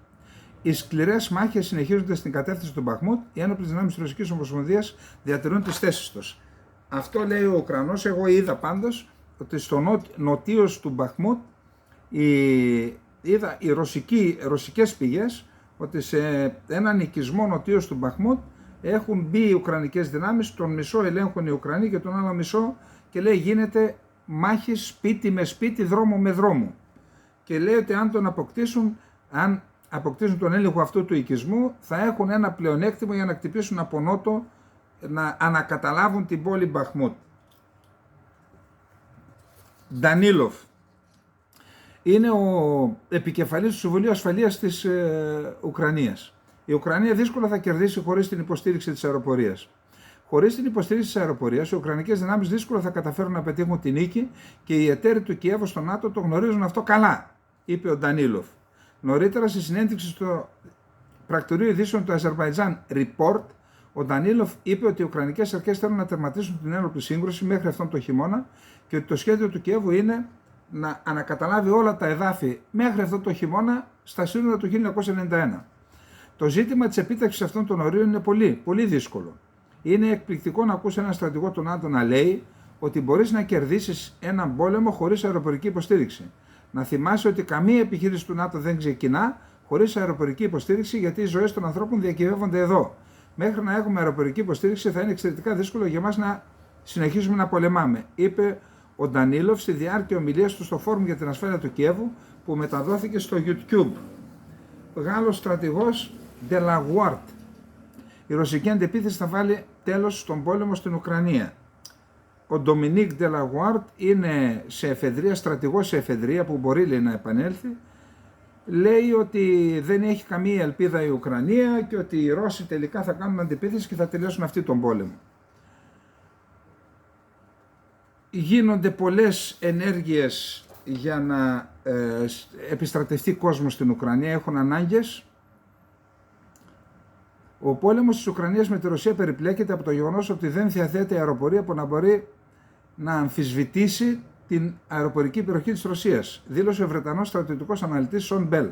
Οι σκληρές μάχες συνεχίζονται στην κατεύθυνση του Μπαχμούτ, οι ένοπλες δυνάμεις της Ρωσικής Ομοσπονδίας διατηρούν τις θέσεις τους. Αυτό λέει ο Ουκρανός. Εγώ είδα πάντως ότι στο νοτίος του Μπαχμούτ είδα οι ρωσικές πηγές ότι σε έναν οικισμό νοτίος του Μπαχμούτ έχουν μπει οι Ουκρανικές δυνάμεις, τον μισό ελέγχουν οι Ουκρανοί και τον άλλο μισό και λέει γίνεται μάχη σπίτι με σπίτι, δρόμο με δρόμο. Και λέει ότι αν αποκτήσουν τον έλεγχο αυτού του οικισμού θα έχουν ένα πλεονέκτημα για να χτυπήσουν από νότο, να ανακαταλάβουν την πόλη Μπαχμούτ. Ντανίλοφ είναι ο επικεφαλής του Συμβουλίου Ασφαλείας της Ουκρανίας. Η Ουκρανία δύσκολα θα κερδίσει χωρίς την υποστήριξη της αεροπορίας. Χωρίς την υποστήριξη της αεροπορίας, οι ουκρανικές δυνάμεις δύσκολα θα καταφέρουν να πετύχουν την νίκη και οι εταίροι του Κιέβου στο ΝΑΤΟ το γνωρίζουν αυτό καλά, είπε ο Ντανίλοφ. Νωρίτερα, στη συνέντευξη στο πρακτορείο ειδήσεων του Αζερβαϊτζάν Report, ο Ντανίλοφ είπε ότι οι ουκρανικές αρχές θέλουν να τερματίσουν την ένοπλη σύγκρουση μέχρι αυτόν τον χειμώνα και ότι το σχέδιο του Κιέβου είναι να ανακαταλάβει όλα τα εδάφη μέχρι αυτόν τον χειμώνα στα σύνορα του 1991. Το ζήτημα της επίτευξης αυτών των ορίων είναι πολύ δύσκολο. Είναι εκπληκτικό να ακούσει έναν στρατηγό του ΝΑΤΟ να λέει ότι μπορείς να κερδίσεις έναν πόλεμο χωρίς αεροπορική υποστήριξη. Να θυμάσαι ότι καμία επιχείρηση του ΝΑΤΟ δεν ξεκινά χωρίς αεροπορική υποστήριξη, γιατί οι ζωές των ανθρώπων διακυβεύονται εδώ. Μέχρι να έχουμε αεροπορική υποστήριξη θα είναι εξαιρετικά δύσκολο για μας να συνεχίσουμε να πολεμάμε, είπε ο Ντανίλοφ στη διάρκεια ομιλίας του στο Φόρουμ για την Ασφάλεια του Κιέβου που μεταδόθηκε στο YouTube. Γάλλος στρατηγός Delaware. Η ρωσική αντεπίθεση θα βάλει τέλος στον πόλεμο στην Ουκρανία. Ο Ντομινίκ Ντελαγουάρτ είναι σε εφεδρεία, στρατηγός σε εφεδρεία που μπορεί, λέει, να επανέλθει. Λέει ότι δεν έχει καμία ελπίδα η Ουκρανία και ότι οι Ρώσοι τελικά θα κάνουν αντεπίθεση και θα τελειώσουν αυτή τον πόλεμο. Γίνονται πολλές ενέργειες για να επιστρατευτεί κόσμο στην Ουκρανία, έχουν ανάγκες. Ο πόλεμος της Ουκρανίας με τη Ρωσία περιπλέκεται από το γεγονός ότι δεν διαθέτει αεροπορία που να μπορεί να αμφισβητήσει την αεροπορική υπεροχή της Ρωσίας, δήλωσε ο Βρετανός στρατιωτικός αναλυτής Σον Μπέλ.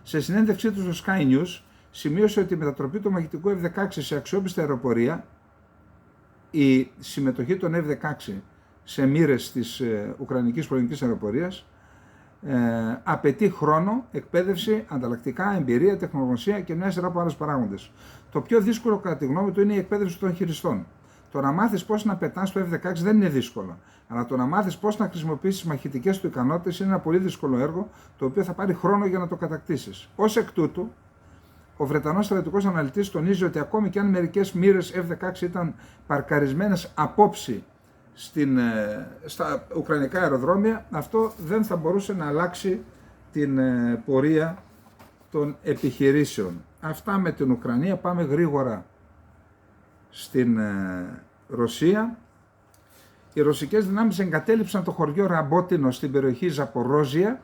Σε συνέντευξή του στο Sky News, σημείωσε ότι η μετατροπή του μαχητικού F-16 σε αξιόπιστη αεροπορία, η συμμετοχή των F-16 σε μοίρες της Ουκρανικής πολεμικής αεροπορίας, απαιτεί χρόνο, εκπαίδευση, ανταλλακτικά, εμπειρία, τεχνογνωσία και μια σειρά από άλλους παράγοντες. Το πιο δύσκολο, κατά τη γνώμη του, είναι η εκπαίδευση των χειριστών. Το να μάθεις πώς να πετάς το F-16 δεν είναι δύσκολο, αλλά το να μάθεις πώς να χρησιμοποιήσεις μαχητικές του ικανότητες είναι ένα πολύ δύσκολο έργο, το οποίο θα πάρει χρόνο για να το κατακτήσεις. Ως εκ τούτου, ο Βρετανός στρατιωτικός αναλυτής τονίζει ότι ακόμη και αν μερικές μοίρες F-16 ήταν παρκαρισμένες απόψη στα ουκρανικά αεροδρόμια, αυτό δεν θα μπορούσε να αλλάξει την πορεία των επιχειρήσεων. Αυτά με την Ουκρανία. Πάμε γρήγορα στην Ρωσία. Οι ρωσικές δυνάμεις εγκατέλειψαν το χωριό Ραμπότινο στην περιοχή Ζαπορόζια,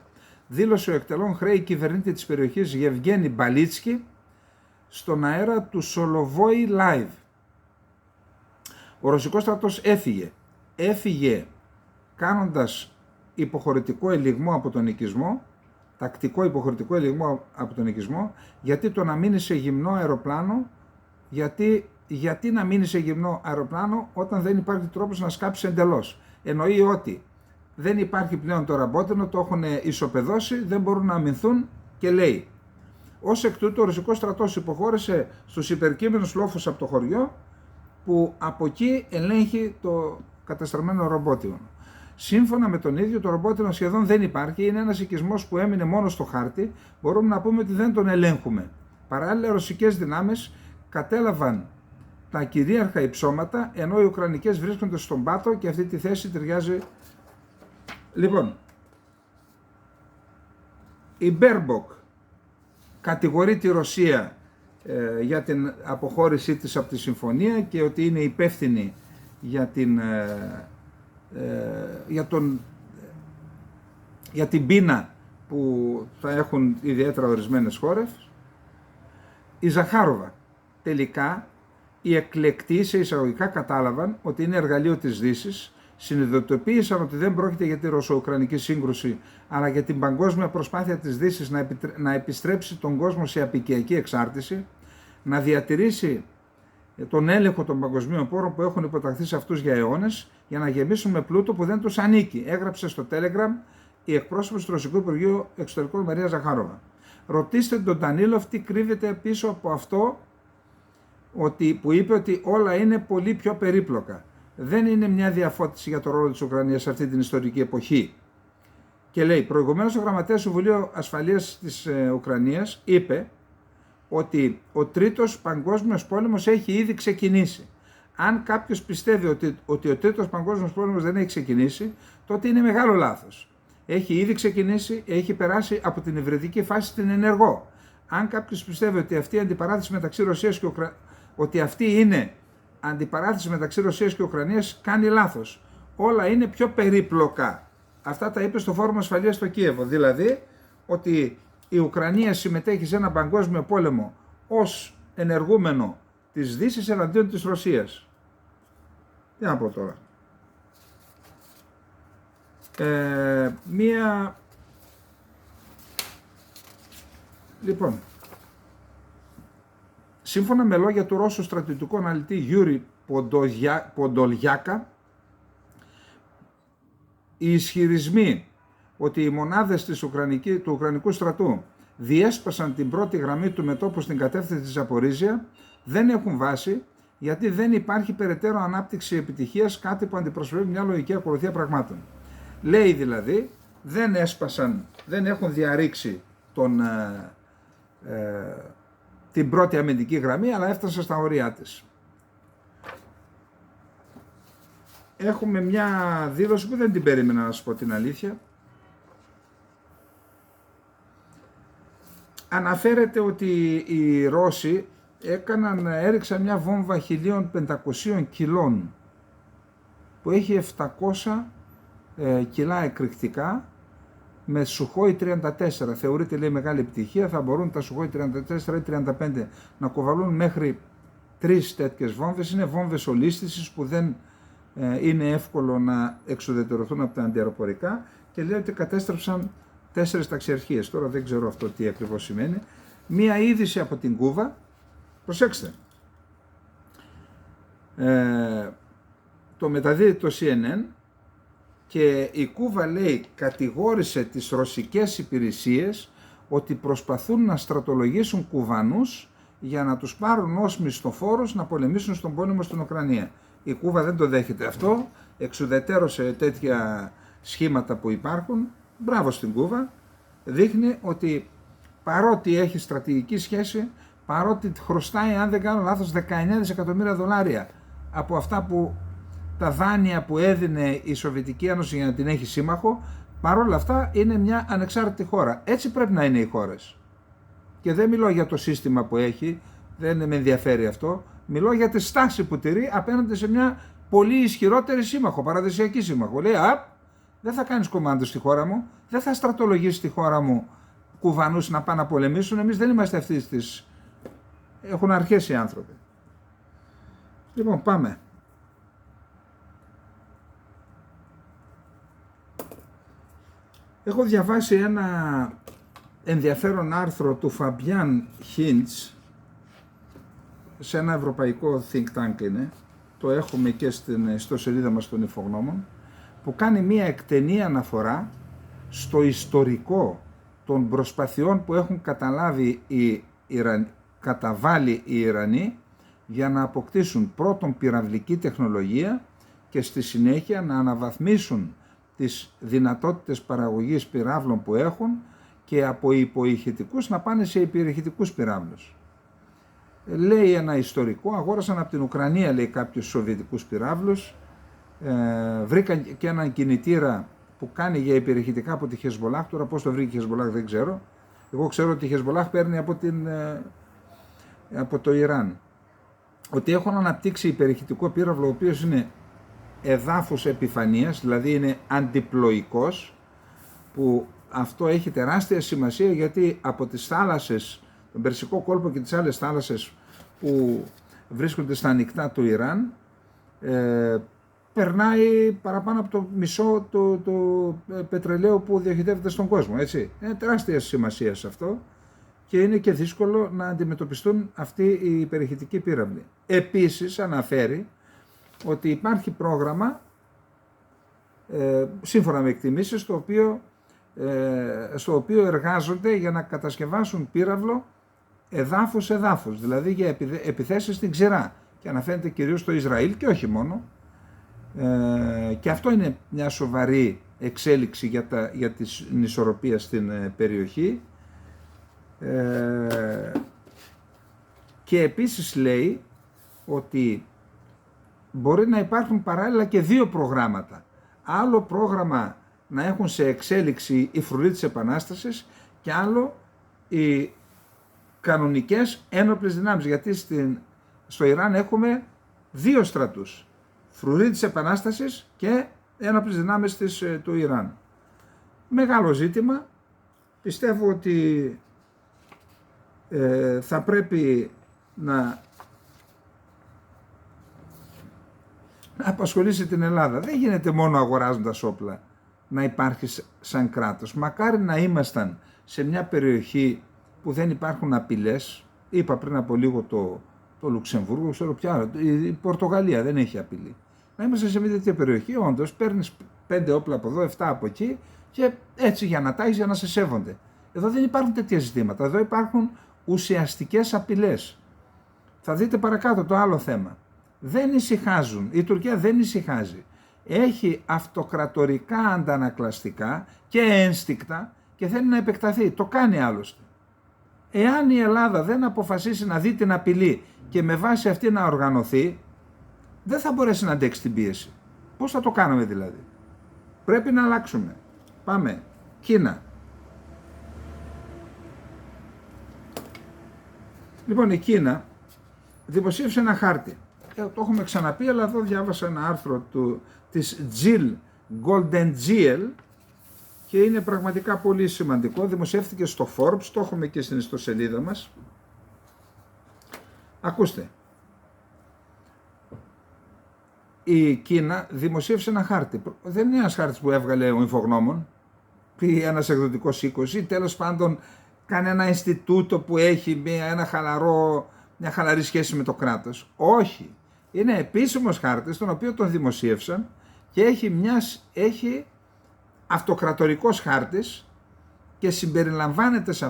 δήλωσε ο εκτελών χρέη κυβερνήτη της περιοχής Γεβγένι Μπαλίτσκι στον αέρα του Σολοβόι Live. Ο ρωσικός στρατός έφυγε κάνοντας υποχωρητικό ελιγμό από τον οικισμό, τακτικό υποχωρητικό ελιγμό από τον οικισμό, γιατί το να μείνει σε γυμνό αεροπλάνο, γιατί να μείνει σε γυμνό αεροπλάνο όταν δεν υπάρχει τρόπος να σκάψει εντελώς. Εννοεί ότι δεν υπάρχει πλέον το Ραμπότινο, το έχουν ισοπεδώσει, δεν μπορούν να αμυνθούν και λέει. Ως εκ τούτου ο ρωσικός στρατός υποχώρησε στους υπερκείμενους λόφους από το χωριό, που από εκεί ελέγχει το καταστραμμένο Ραμπότινο. Σύμφωνα με τον ίδιο, το Ραμπότινο σχεδόν δεν υπάρχει, είναι ένας οικισμός που έμεινε μόνο στο χάρτη, μπορούμε να πούμε ότι δεν τον ελέγχουμε. Παράλληλα, οι ρωσικές δυνάμεις κατέλαβαν τα κυρίαρχα υψώματα, ενώ οι ουκρανικές βρίσκονται στον πάτο και αυτή τη θέση ταιριάζει. Λοιπόν, η Μπέρμποκ κατηγορεί τη Ρωσία για την αποχώρησή της από τη συμφωνία και ότι είναι υπεύθυνη για την πείνα που θα έχουν ιδιαίτερα ορισμένες χώρες. Η Ζαχάροβα, τελικά οι εκλεκτοί σε εισαγωγικά κατάλαβαν ότι είναι εργαλείο της Δύσης, συνειδητοποίησαν ότι δεν πρόκειται για τη ρωσο-ουκρανική σύγκρουση, αλλά για την παγκόσμια προσπάθεια της Δύσης να επιστρέψει τον κόσμο σε απικιακή εξάρτηση, να διατηρήσει τον έλεγχο των παγκοσμίων πόρων που έχουν υποταχθεί σε αυτούς για αιώνες, για να γεμίσουν με πλούτο που δεν τους ανήκει, έγραψε στο Telegram η εκπρόσωπος του Ρωσικού Υπουργείου Εξωτερικών Μαρία Ζαχάροβα. Ρωτήστε τον Ντανίλοφ τι κρύβεται πίσω από αυτό, που είπε ότι όλα είναι πολύ πιο περίπλοκα. Δεν είναι μια διαφώτιση για το ρόλο της Ουκρανίας σε αυτή την ιστορική εποχή. Και λέει, προηγουμένως ο γραμματέας του Συμβουλίου Ασφαλείας της Ουκρανίας είπε ότι ο τρίτος παγκόσμιος πόλεμος έχει ήδη ξεκινήσει. Αν κάποιος πιστεύει ότι ο τρίτος παγκόσμιος πόλεμος δεν έχει ξεκινήσει, τότε είναι μεγάλο λάθος. Έχει ήδη ξεκινήσει, έχει περάσει από την υβριδική φάση στην ενεργό. Αν κάποιος πιστεύει ότι αυτή η αντιπαράθεση μεταξύ Ρωσίας και Ουκρανίας, ότι αυτή είναι αντιπαράθεση μεταξύ Ρωσίας και Ουκρανίας κάνει λάθος. Όλα είναι πιο περίπλοκα. Αυτά τα είπε στο Φόρουμ Ασφαλείας στο Κίεβο. Δηλαδή ότι η Ουκρανία συμμετέχει σε ένα παγκόσμιο πόλεμο ως ενεργούμενο της Δύσης εναντίον της Ρωσίας. Τι να πω τώρα. Λοιπόν, σύμφωνα με λόγια του Ρώσου στρατιωτικού αναλυτή Γιούρι Ποντολιάκα, οι ισχυρισμοί ότι οι μονάδες του Ουκρανικού στρατού διέσπασαν την πρώτη γραμμή του μετώπου στην κατεύθυνση της Ζαπορίζια δεν έχουν βάση, γιατί δεν υπάρχει περαιτέρω ανάπτυξη επιτυχίας, κάτι που αντιπροσωπεύει μια λογική ακολουθία πραγμάτων. Λέει δηλαδή, δεν έχουν διαρρήξει την πρώτη αμυντική γραμμή, αλλά έφτασαν στα ωριά της. Έχουμε μια δήλωση που δεν την περίμενα, να σας πω την αλήθεια. Αναφέρεται ότι οι Ρώσοι έριξαν μια βόμβα 1500 κιλών που έχει 700 κιλά εκρηκτικά με Σουχόι 34. Θεωρείται, λέει, μεγάλη επιτυχία. Θα μπορούν τα Σουχόι 34 ή 35 να κοβαλούν μέχρι 3 τέτοιες βόμβες. Είναι βόμβες ολίσθησης που δεν είναι εύκολο να εξουδετερωθούν από τα αντιαεροπορικά, και λέει ότι κατέστρεψαν 4 ταξιαρχίες. Τώρα δεν ξέρω αυτό τι ακριβώς σημαίνει. Μία είδηση από την Κούβα. Προσέξτε. Το μεταδίδει το CNN και η Κούβα, λέει, κατηγόρησε τις ρωσικές υπηρεσίες ότι προσπαθούν να στρατολογήσουν Κουβανούς για να τους πάρουν ως μισθοφόρους να πολεμήσουν στον πόλεμο στην Ουκρανία. Η Κούβα δεν το δέχεται αυτό, εξουδετέρωσε τέτοια σχήματα που υπάρχουν. Μπράβο στην Κούβα. Δείχνει ότι παρότι έχει στρατηγική σχέση, παρότι χρωστάει, αν δεν κάνω λάθος, 19 δισεκατομμύρια δολάρια από αυτά που τα δάνεια που έδινε η Σοβιετική Ένωση για να την έχει σύμμαχο, παρόλα αυτά είναι μια ανεξάρτητη χώρα. Έτσι πρέπει να είναι οι χώρες. Και δεν μιλώ για το σύστημα που έχει, δεν με ενδιαφέρει αυτό. Μιλώ για τη στάση που τηρεί απέναντι σε μια πολύ ισχυρότερη σύμμαχο, παραδοσιακή σύμμαχο. Λέει, δεν θα κάνεις κομμάτι στη χώρα μου, δεν θα στρατολογήσεις στη χώρα μου Κουβανούς να πάνε να πολεμήσουν, εμείς δεν είμαστε αυτοί τις... Έχουν αρχές οι άνθρωποι. Λοιπόν, πάμε. Έχω διαβάσει ένα ενδιαφέρον άρθρο του Φαμπιάν Χίντς σε ένα ευρωπαϊκό think tank είναι, το έχουμε και στην ιστοσελίδα μας των Υφογνώμων, που κάνει μία εκτενή αναφορά στο ιστορικό των προσπαθειών που έχουν καταβάλει οι Ιρανοί για να αποκτήσουν πρώτον πυραυλική τεχνολογία και στη συνέχεια να αναβαθμίσουν τις δυνατότητες παραγωγής πυράβλων που έχουν και από υποηχητικούς να πάνε σε υπερηχητικούς πυράβλους. Λέει ένα ιστορικό, αγόρασαν από την Ουκρανία, λέει, κάποιους σοβιετικούς πυράβλους, βρήκαν και έναν κινητήρα που κάνει για υπερηχητικά από τη Χεσμολάχ. Τώρα πώς το βρήκε η Χεσμολάχ δεν ξέρω. Εγώ ξέρω ότι η Χεσμολάχ παίρνει από το Ιράν. Ότι έχουν αναπτύξει υπερηχητικό πύραυλο, ο οποίος είναι εδάφους επιφανείας, δηλαδή είναι αντιπλοϊκός, που αυτό έχει τεράστια σημασία, γιατί από τις θάλασσες, τον Περσικό κόλπο και τις άλλες θάλασσες που βρίσκονται στα ανοιχτά του Ιράν, περνάει παραπάνω από το μισό του πετρελαίου που διοχετεύεται στον κόσμο, έτσι. Είναι τεράστια σημασία σε αυτό και είναι και δύσκολο να αντιμετωπιστούν αυτοί οι υπερηχητικοί πύραυλοι. Επίσης αναφέρει ότι υπάρχει πρόγραμμα, σύμφωνα με εκτιμήσεις, στο οποίο εργάζονται για να κατασκευάσουν πύραυλο εδάφους, δηλαδή για επιθέσεις στην ξηρά, και αναφέρεται κυρίως στο Ισραήλ και όχι μόνο, και αυτό είναι μια σοβαρή εξέλιξη για την ισορροπία στην περιοχή. Και επίσης λέει ότι μπορεί να υπάρχουν παράλληλα και 2 προγράμματα. Άλλο πρόγραμμα να έχουν σε εξέλιξη οι φρουροί της Επανάστασης και άλλο οι κανονικές ένοπλες δυνάμεις. Γιατί στο Ιράν έχουμε 2 στρατούς, φρουροί της Επανάστασης και ένοπλες δυνάμεις του Ιράν. Μεγάλο ζήτημα. Πιστεύω ότι θα πρέπει να απασχολήσει την Ελλάδα. Δεν γίνεται μόνο αγοράζοντας όπλα να υπάρχει σαν κράτος. Μακάρι να ήμασταν σε μια περιοχή που δεν υπάρχουν απειλές. Είπα πριν από λίγο το Λουξεμβούργο, ξέρω πια, η Πορτογαλία δεν έχει απειλή. Να είμαστε σε μια τέτοια περιοχή, όντως παίρνεις 5 όπλα από εδώ, 7 από εκεί και έτσι για να τάγεις, για να σε σέβονται. Εδώ δεν υπάρχουν τέτοια ζητήματα. Εδώ υπάρχουν ουσιαστικές απειλές. Θα δείτε παρακάτω το άλλο θέμα. Δεν ησυχάζουν. Η Τουρκία δεν ησυχάζει. Έχει αυτοκρατορικά αντανακλαστικά και ένστικτα και θέλει να επεκταθεί. Το κάνει άλλωστε. Εάν η Ελλάδα δεν αποφασίσει να δει την απειλή και με βάση αυτή να οργανωθεί, δεν θα μπορέσει να αντέξει την πίεση. Πώς θα το κάνουμε δηλαδή? Πρέπει να αλλάξουμε. Πάμε. Κίνα. Λοιπόν, η Κίνα δημοσίευσε ένα χάρτη. Το έχουμε ξαναπεί, αλλά εδώ διάβασα ένα άρθρο της Jill Goldengiel και είναι πραγματικά πολύ σημαντικό. Δημοσιεύτηκε στο Forbes, το έχουμε και στην ιστοσελίδα μας. Ακούστε. Η Κίνα δημοσίευσε ένα χάρτη. Δεν είναι ένας χάρτης που έβγαλε ο Ινφογνώμων ή ένας εκδοτικός οίκος ή τέλος πάντων κανένα Ινστιτούτο που έχει μια χαλαρή σχέση με το κράτος. Όχι. Είναι επίσημος χάρτης, τον οποίο τον δημοσίευσαν και έχει αυτοκρατορικός χάρτης και συμπεριλαμβάνεται σε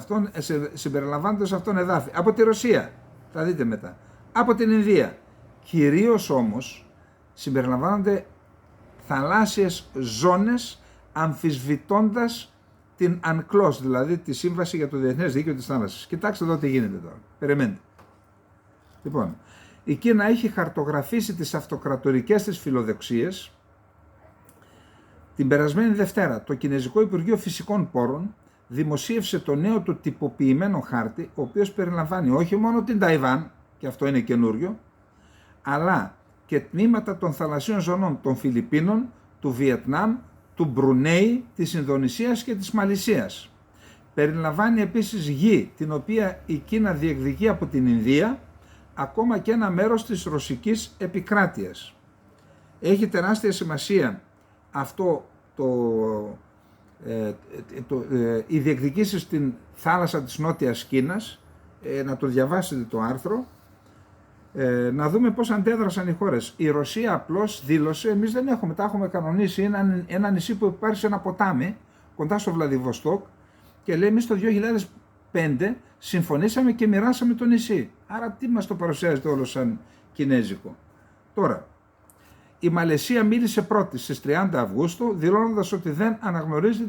αυτόν εδάφη. Από τη Ρωσία, θα δείτε μετά. Από την Ινδία. Κυρίως όμως συμπεριλαμβάνονται θαλάσσιες ζώνες αμφισβητώντας την UNCLOS, δηλαδή τη Σύμβαση για το Διεθνές Δίκαιο της Θάλασσας. Κοιτάξτε εδώ τι γίνεται τώρα. Περιμένετε. Λοιπόν, η Κίνα έχει χαρτογραφήσει τις αυτοκρατορικές της φιλοδοξίες. Την περασμένη Δευτέρα, το Κινέζικο Υπουργείο Φυσικών Πόρων δημοσίευσε το νέο του τυποποιημένο χάρτη, ο οποίος περιλαμβάνει όχι μόνο την Ταϊβάν, και αυτό είναι καινούριο, αλλά και τμήματα των θαλασσίων ζωνών των Φιλιππίνων, του Βιετνάμ, του Μπρουνέι, της Ινδονησίας και της Μαλαισίας. Περιλαμβάνει επίσης γη, την οποία η Κίνα διεκδικεί από την Ινδία, ακόμα και ένα μέρος της ρωσικής επικράτειας. Έχει τεράστια σημασία αυτό οι διεκδικήσεις στην θάλασσα της Νότιας Κίνας, να το διαβάσετε το άρθρο, να δούμε πώς αντέδρασαν οι χώρες. Η Ρωσία απλώς δήλωσε, εμείς δεν έχουμε, τα έχουμε κανονίσει, ένα νησί που υπάρχει σε ένα ποτάμι, κοντά στο Βλαδιβοστόκ, και λέει εμείς το 2005 συμφωνήσαμε και μοιράσαμε το νησί. Άρα τι μας το παρουσιάζεται όλο σαν κινέζικο? Τώρα, η Μαλαισία μίλησε πρώτη στις 30 Αυγούστου, δηλώνοντας ότι δεν αναγνωρίζει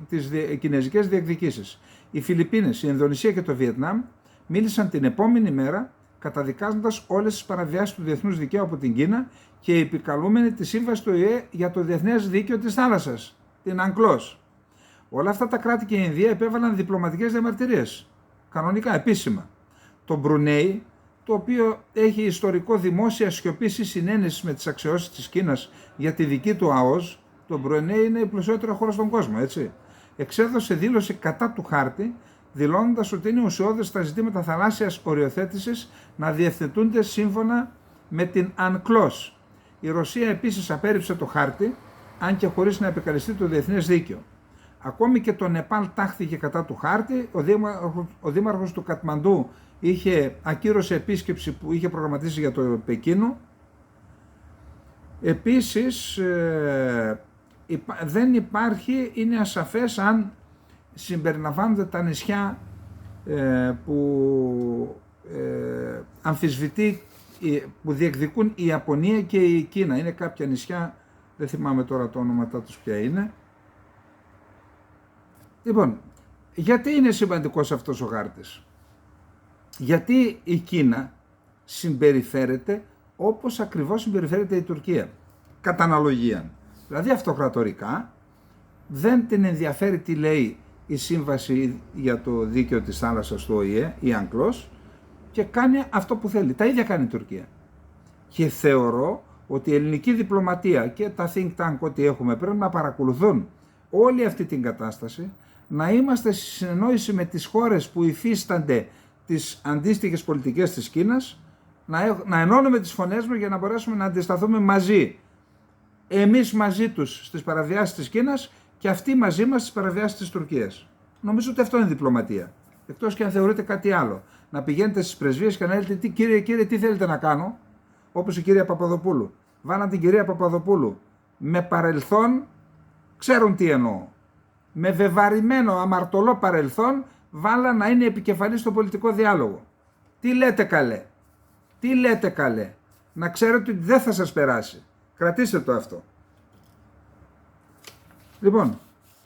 τις κινέζικες διεκδικήσεις. Οι Φιλιππίνες, η Ινδονησία και το Βιετνάμ μίλησαν την επόμενη μέρα, καταδικάζοντας όλες τις παραβιάσεις του διεθνούς δικαίου από την Κίνα και επικαλούμενη τη σύμβαση του ΟΗΕ για το Διεθνές Δίκαιο της Θάλασσας, την UNCLOS. Όλα αυτά τα κράτη και η Ινδία επέβαλαν διπλωματικές διαμαρτυρίες, κανονικά, επίσημα. Το Μπρουνέι, το οποίο έχει ιστορικό δημόσια σιωπή ή συνένεση με τις αξιώσεις της Κίνας για τη δική του ΑΟΣ, το Μπρουνέι είναι η πλουσιότερη χώρα στον κόσμο, έτσι. Εξέδωσε δήλωση κατά του χάρτη, δηλώνοντας ότι είναι ουσιώδες στα ζητήματα θαλάσσιας οριοθέτησης να διευθετούνται σύμφωνα με την UNCLOS. Η Ρωσία επίσης απέρριψε το χάρτη, αν και χωρίς να επικαλεστεί το διεθνές δίκαιο. Ακόμη και το Νεπάλ τάχθηκε κατά του χάρτη, ο δήμαρχος του Κατμαντού ακύρωσε επίσκεψη που είχε προγραμματίσει για το Πεκίνο. Επίσης δεν υπάρχει, είναι ασαφές αν συμπεριλαμβάνονται τα νησιά που που διεκδικούν η Ιαπωνία και η Κίνα. Είναι κάποια νησιά, δεν θυμάμαι τώρα το όνοματά τους ποια είναι. Λοιπόν, γιατί είναι σημαντικός αυτός ο χάρτης? Γιατί η Κίνα συμπεριφέρεται όπως ακριβώς συμπεριφέρεται η Τουρκία, κατά αναλογία. Δηλαδή αυτοκρατορικά, δεν την ενδιαφέρει τι λέει η Σύμβαση για το Δίκαιο της Θάλασσας του ΟΗΕ, η UNCLOS, και κάνει αυτό που θέλει. Τα ίδια κάνει η Τουρκία. Και θεωρώ ότι η ελληνική διπλωματία και τα think tank ό,τι έχουμε πρέπει να παρακολουθούν όλη αυτή την κατάσταση, να είμαστε στη συνεννόηση με τις χώρες που υφίστανται τις αντίστοιχες πολιτικές της Κίνας, να ενώνουμε τις φωνές μας για να μπορέσουμε να αντισταθούμε μαζί. Εμείς μαζί τους στις παραβιάσεις της Κίνας και αυτοί μαζί μας στις παραβιάσεις της Τουρκίας. Νομίζω ότι αυτό είναι διπλωματία. Εκτός και αν θεωρείτε κάτι άλλο. Να πηγαίνετε στις πρεσβείες και να λέτε κύριε, τι θέλετε να κάνω. Όπως η κυρία Παπαδοπούλου. Βάλαν την κυρία Παπαδοπούλου με παρελθόν, ξέρουν τι εννοώ. Με βεβαρημένο αμαρτωλό παρελθόν, βάλαν να είναι επικεφαλής στο πολιτικό διάλογο. Τι λέτε καλέ. Τι λέτε καλέ. Να ξέρετε ότι δεν θα σας περάσει. Κρατήστε το αυτό. Λοιπόν,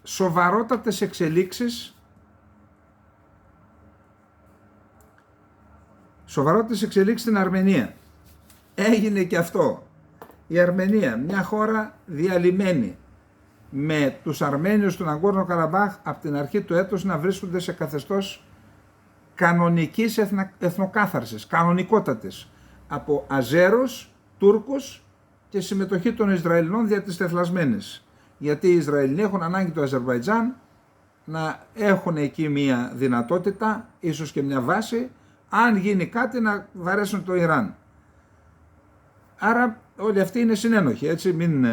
σοβαρότατες εξελίξεις. Σοβαρότατες εξελίξεις στην Αρμενία. Έγινε και αυτό. Η Αρμενία, μια χώρα διαλυμένη, με τους Αρμένιους του Ναγκόρνο Καραμπάχ από την αρχή του έτους να βρίσκονται σε καθεστώς κανονικής εθνοκάθαρσης, κανονικότατης, από Αζέρους, Τούρκους και συμμετοχή των Ισραηλινών δια της τεθλασμένης. Γιατί οι Ισραηλινοί έχουν ανάγκη το Αζερβαϊτζάν να έχουν εκεί μια δυνατότητα, ίσως και μια βάση, αν γίνει κάτι να βαρέσουν το Ιράν. Άρα όλοι αυτοί είναι συνένοχοι, έτσι, μην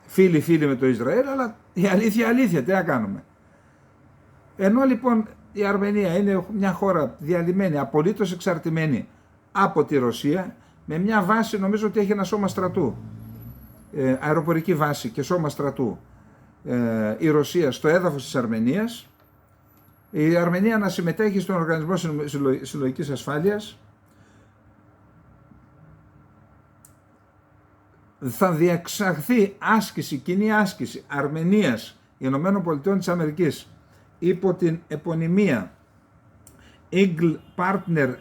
φίλοι με το Ισραήλ, αλλά η αλήθεια, τι να κάνουμε. Ενώ λοιπόν η Αρμενία είναι μια χώρα διαλυμένη, απολύτως εξαρτημένη από τη Ρωσία, με μια βάση, νομίζω ότι έχει ένα σώμα στρατού, αεροπορική βάση και σώμα στρατού, η Ρωσία στο έδαφος της Αρμενίας, η Αρμενία να συμμετέχει στον Οργανισμό Συλλογικής Ασφάλειας, θα διεξαχθεί κοινή άσκηση Αρμενίας Ηνωμένων Πολιτειών της Αμερικής υπό την επωνυμία Eagle Partner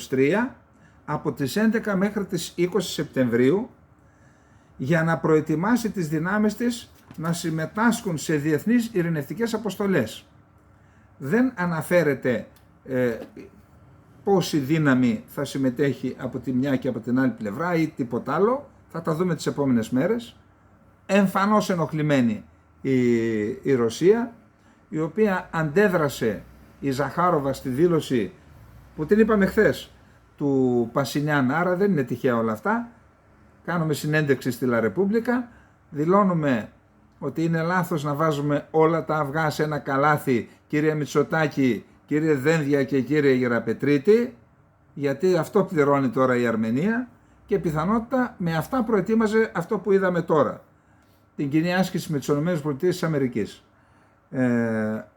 2023 από τις 11 μέχρι τις 20 Σεπτεμβρίου για να προετοιμάσει τις δυνάμεις της να συμμετάσχουν σε διεθνείς ειρηνευτικές αποστολές. Δεν αναφέρεται πόση δύναμη θα συμμετέχει από τη μια και από την άλλη πλευρά ή τίποτα άλλο. Θα τα δούμε τις επόμενες μέρες. Εμφανώς ενοχλημένη η Ρωσία, η οποία αντέδρασε η Ζαχάροβα στη δήλωση που την είπαμε χθες του Πασινιάν, άρα δεν είναι τυχαία όλα αυτά. Κάνουμε συνέντευξη στη Λα Ρεπούμπλικα, δηλώνουμε ότι είναι λάθος να βάζουμε όλα τα αυγά σε ένα καλάθι, κύριε Μητσοτάκη, κύριε Δένδια και κύριε Γεραπετρίτη, γιατί αυτό πληρώνει τώρα η Αρμενία και πιθανότητα με αυτά προετοίμαζε αυτό που είδαμε τώρα, την κοινή άσκηση με τις ΗΠΑ.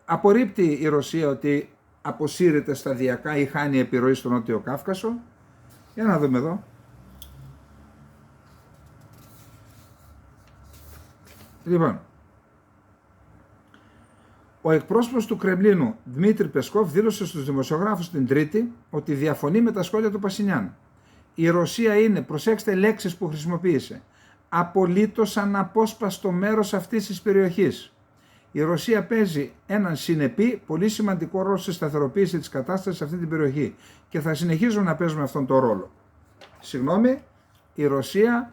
Απορρίπτει η Ρωσία ότι αποσύρεται σταδιακά ή χάνει επιρροή στο Νότιο Κάφκασο. Για να δούμε εδώ. Λοιπόν, ο εκπρόσωπος του Κρεμλίνου, Δημήτρη Πεσκόφ, δήλωσε στους δημοσιογράφους την Τρίτη ότι διαφωνεί με τα σχόλια του Πασινιάν. Η Ρωσία είναι, προσέξτε λέξεις που χρησιμοποίησε, απολύτως αναπόσπαστο μέρος αυτής της περιοχής. Η Ρωσία παίζει έναν συνεπή, πολύ σημαντικό ρόλο στη σταθεροποίηση της κατάστασης σε αυτή την περιοχή και θα συνεχίζουν να παίζουν αυτόν τον ρόλο. Συγγνώμη, η Ρωσία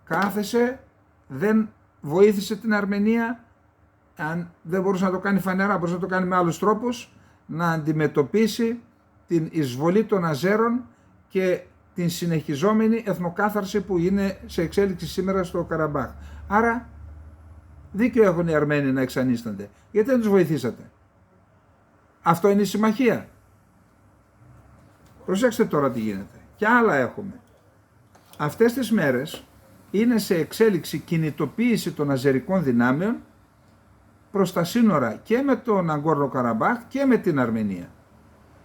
κάθεσε, δεν βοήθησε την Αρμενία, αν δεν μπορούσε να το κάνει φανερά, μπορούσε να το κάνει με άλλους τρόπους, να αντιμετωπίσει την εισβολή των Αζέρων και την συνεχιζόμενη εθνοκάθαρση που είναι σε εξέλιξη σήμερα στο Καραμπάχ. Άρα δίκιο έχουν οι Αρμένοι να εξανίστανται. Γιατί δεν τους βοηθήσατε? Αυτό είναι η συμμαχία. Προσέξτε τώρα τι γίνεται. Και άλλα έχουμε. Αυτές τις μέρες είναι σε εξέλιξη κινητοποίηση των αζερικών δυνάμεων προς τα σύνορα και με τον Ναγκόρνο Καραμπάχ και με την Αρμενία.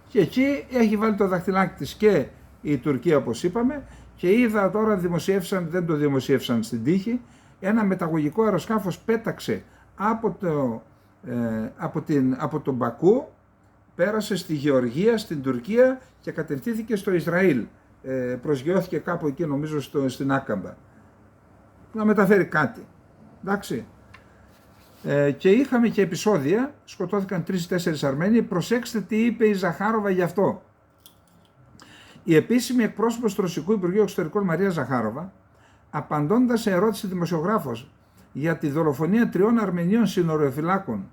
Και εκεί έχει βάλει το δαχτυλάκι της και η Τουρκία, όπως είπαμε, και είδα τώρα δεν το δημοσίευσαν στην τύχη, ένα μεταγωγικό αεροσκάφος πέταξε από τον Μπακού, πέρασε στη Γεωργία, στην Τουρκία και κατευθύνθηκε στο Ισραήλ. Προσγειώθηκε κάπου εκεί, νομίζω στην Άκαμπα, να μεταφέρει κάτι. Εντάξει. Και είχαμε και επεισόδια, σκοτώθηκαν 3-4 Αρμένοι. Προσέξτε τι είπε η Ζαχάροβα γι' αυτό. Η επίσημη εκπρόσωπος του Ρωσικού Υπουργείου Εξωτερικών Μαρία Ζαχάροβα, απαντώντας σε ερώτηση δημοσιογράφος για τη δολοφονία 3 Αρμενίων συνοριοφυλάκων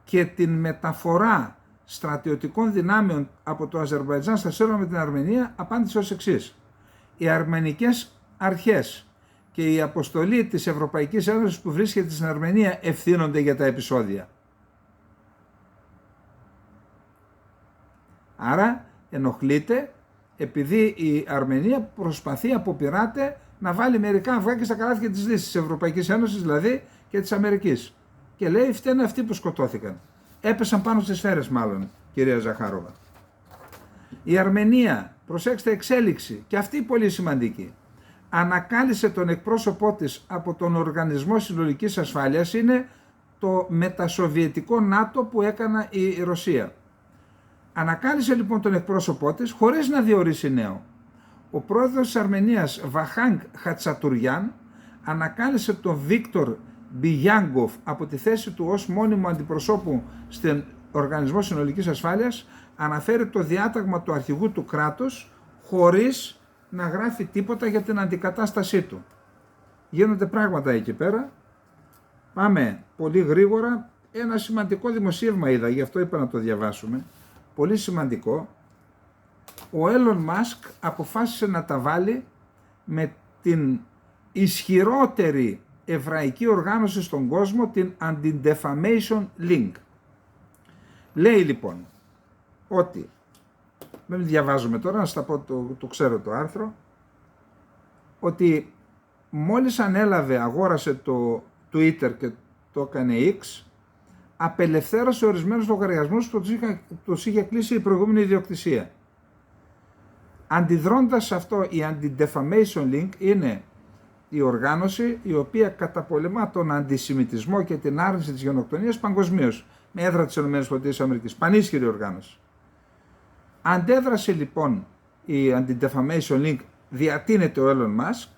και την μεταφορά στρατιωτικών δυνάμεων από το Αζερμπαϊτζάν στα σύνορα με την Αρμενία, απάντησε ως εξής: οι αρμενικές αρχές και η αποστολή της Ευρωπαϊκής Ένωσης που βρίσκεται στην Αρμενία ευθύνονται για τα επεισόδια. Άρα ενοχλείται επειδή η Αρμενία προσπαθεί, αποπειράται να βάλει μερικά αυγά και στα καλάθια της Δύσης, της Ευρωπαϊκής Ένωσης δηλαδή και της Αμερικής. Και λέει φταίνε αυτοί που σκοτώθηκαν. Έπεσαν πάνω στις σφαίρες μάλλον, κυρία Ζαχάροβα. Η Αρμενία, προσέξτε εξέλιξη, και αυτή πολύ σημαντική, ανακάλυψε τον εκπρόσωπό της από τον Οργανισμό Συλλογικής Ασφάλειας, είναι το μετασοβιετικό ΝΑΤΟ που έκανε η Ρωσία. Ανακάλυψε λοιπόν τον εκπρόσωπό της χωρίς να διορίσει νέο. Ο πρόεδρος της Αρμενίας, Βαχάνγκ Χατσατουριάν, ανακάλυψε τον Βίκτορ Μπιγιάνγκοφ από τη θέση του ως μόνιμο αντιπροσώπου στον Οργανισμό Συνολικής Ασφάλειας, αναφέρει το διάταγμα του αρχηγού του κράτους χωρίς να γράφει τίποτα για την αντικατάστασή του. Γίνονται πράγματα εκεί πέρα. Πάμε πολύ γρήγορα. Ένα σημαντικό δημοσίευμα είδα, γι' αυτό είπα να το διαβάσουμε. Πολύ σημαντικό. Ο Έλλον Μάσκ αποφάσισε να τα βάλει με την ισχυρότερη εβραϊκή οργάνωση στον κόσμο, την Anti-Defamation Link. Λέει λοιπόν ότι, δεν διαβάζουμε τώρα, να σας τα πω, το ξέρω το άρθρο, ότι μόλις ανέλαβε, αγόρασε το Twitter και το έκανε X, απελευθέρωσε ορισμένους λογαριασμούς που τους είχε κλείσει η προηγούμενη ιδιοκτησία. Αντιδρώντας σε αυτό, η Anti-Defamation Link είναι η οργάνωση η οποία καταπολεμά τον αντισημιτισμό και την άρνηση της γενοκτονίας παγκοσμίως, με έδρα της ΗΠΑ, πανίσχυρη οργάνωση. Αντέδρασε λοιπόν η Anti-Defamation Link, διατείνεται ο Έλλον Musk,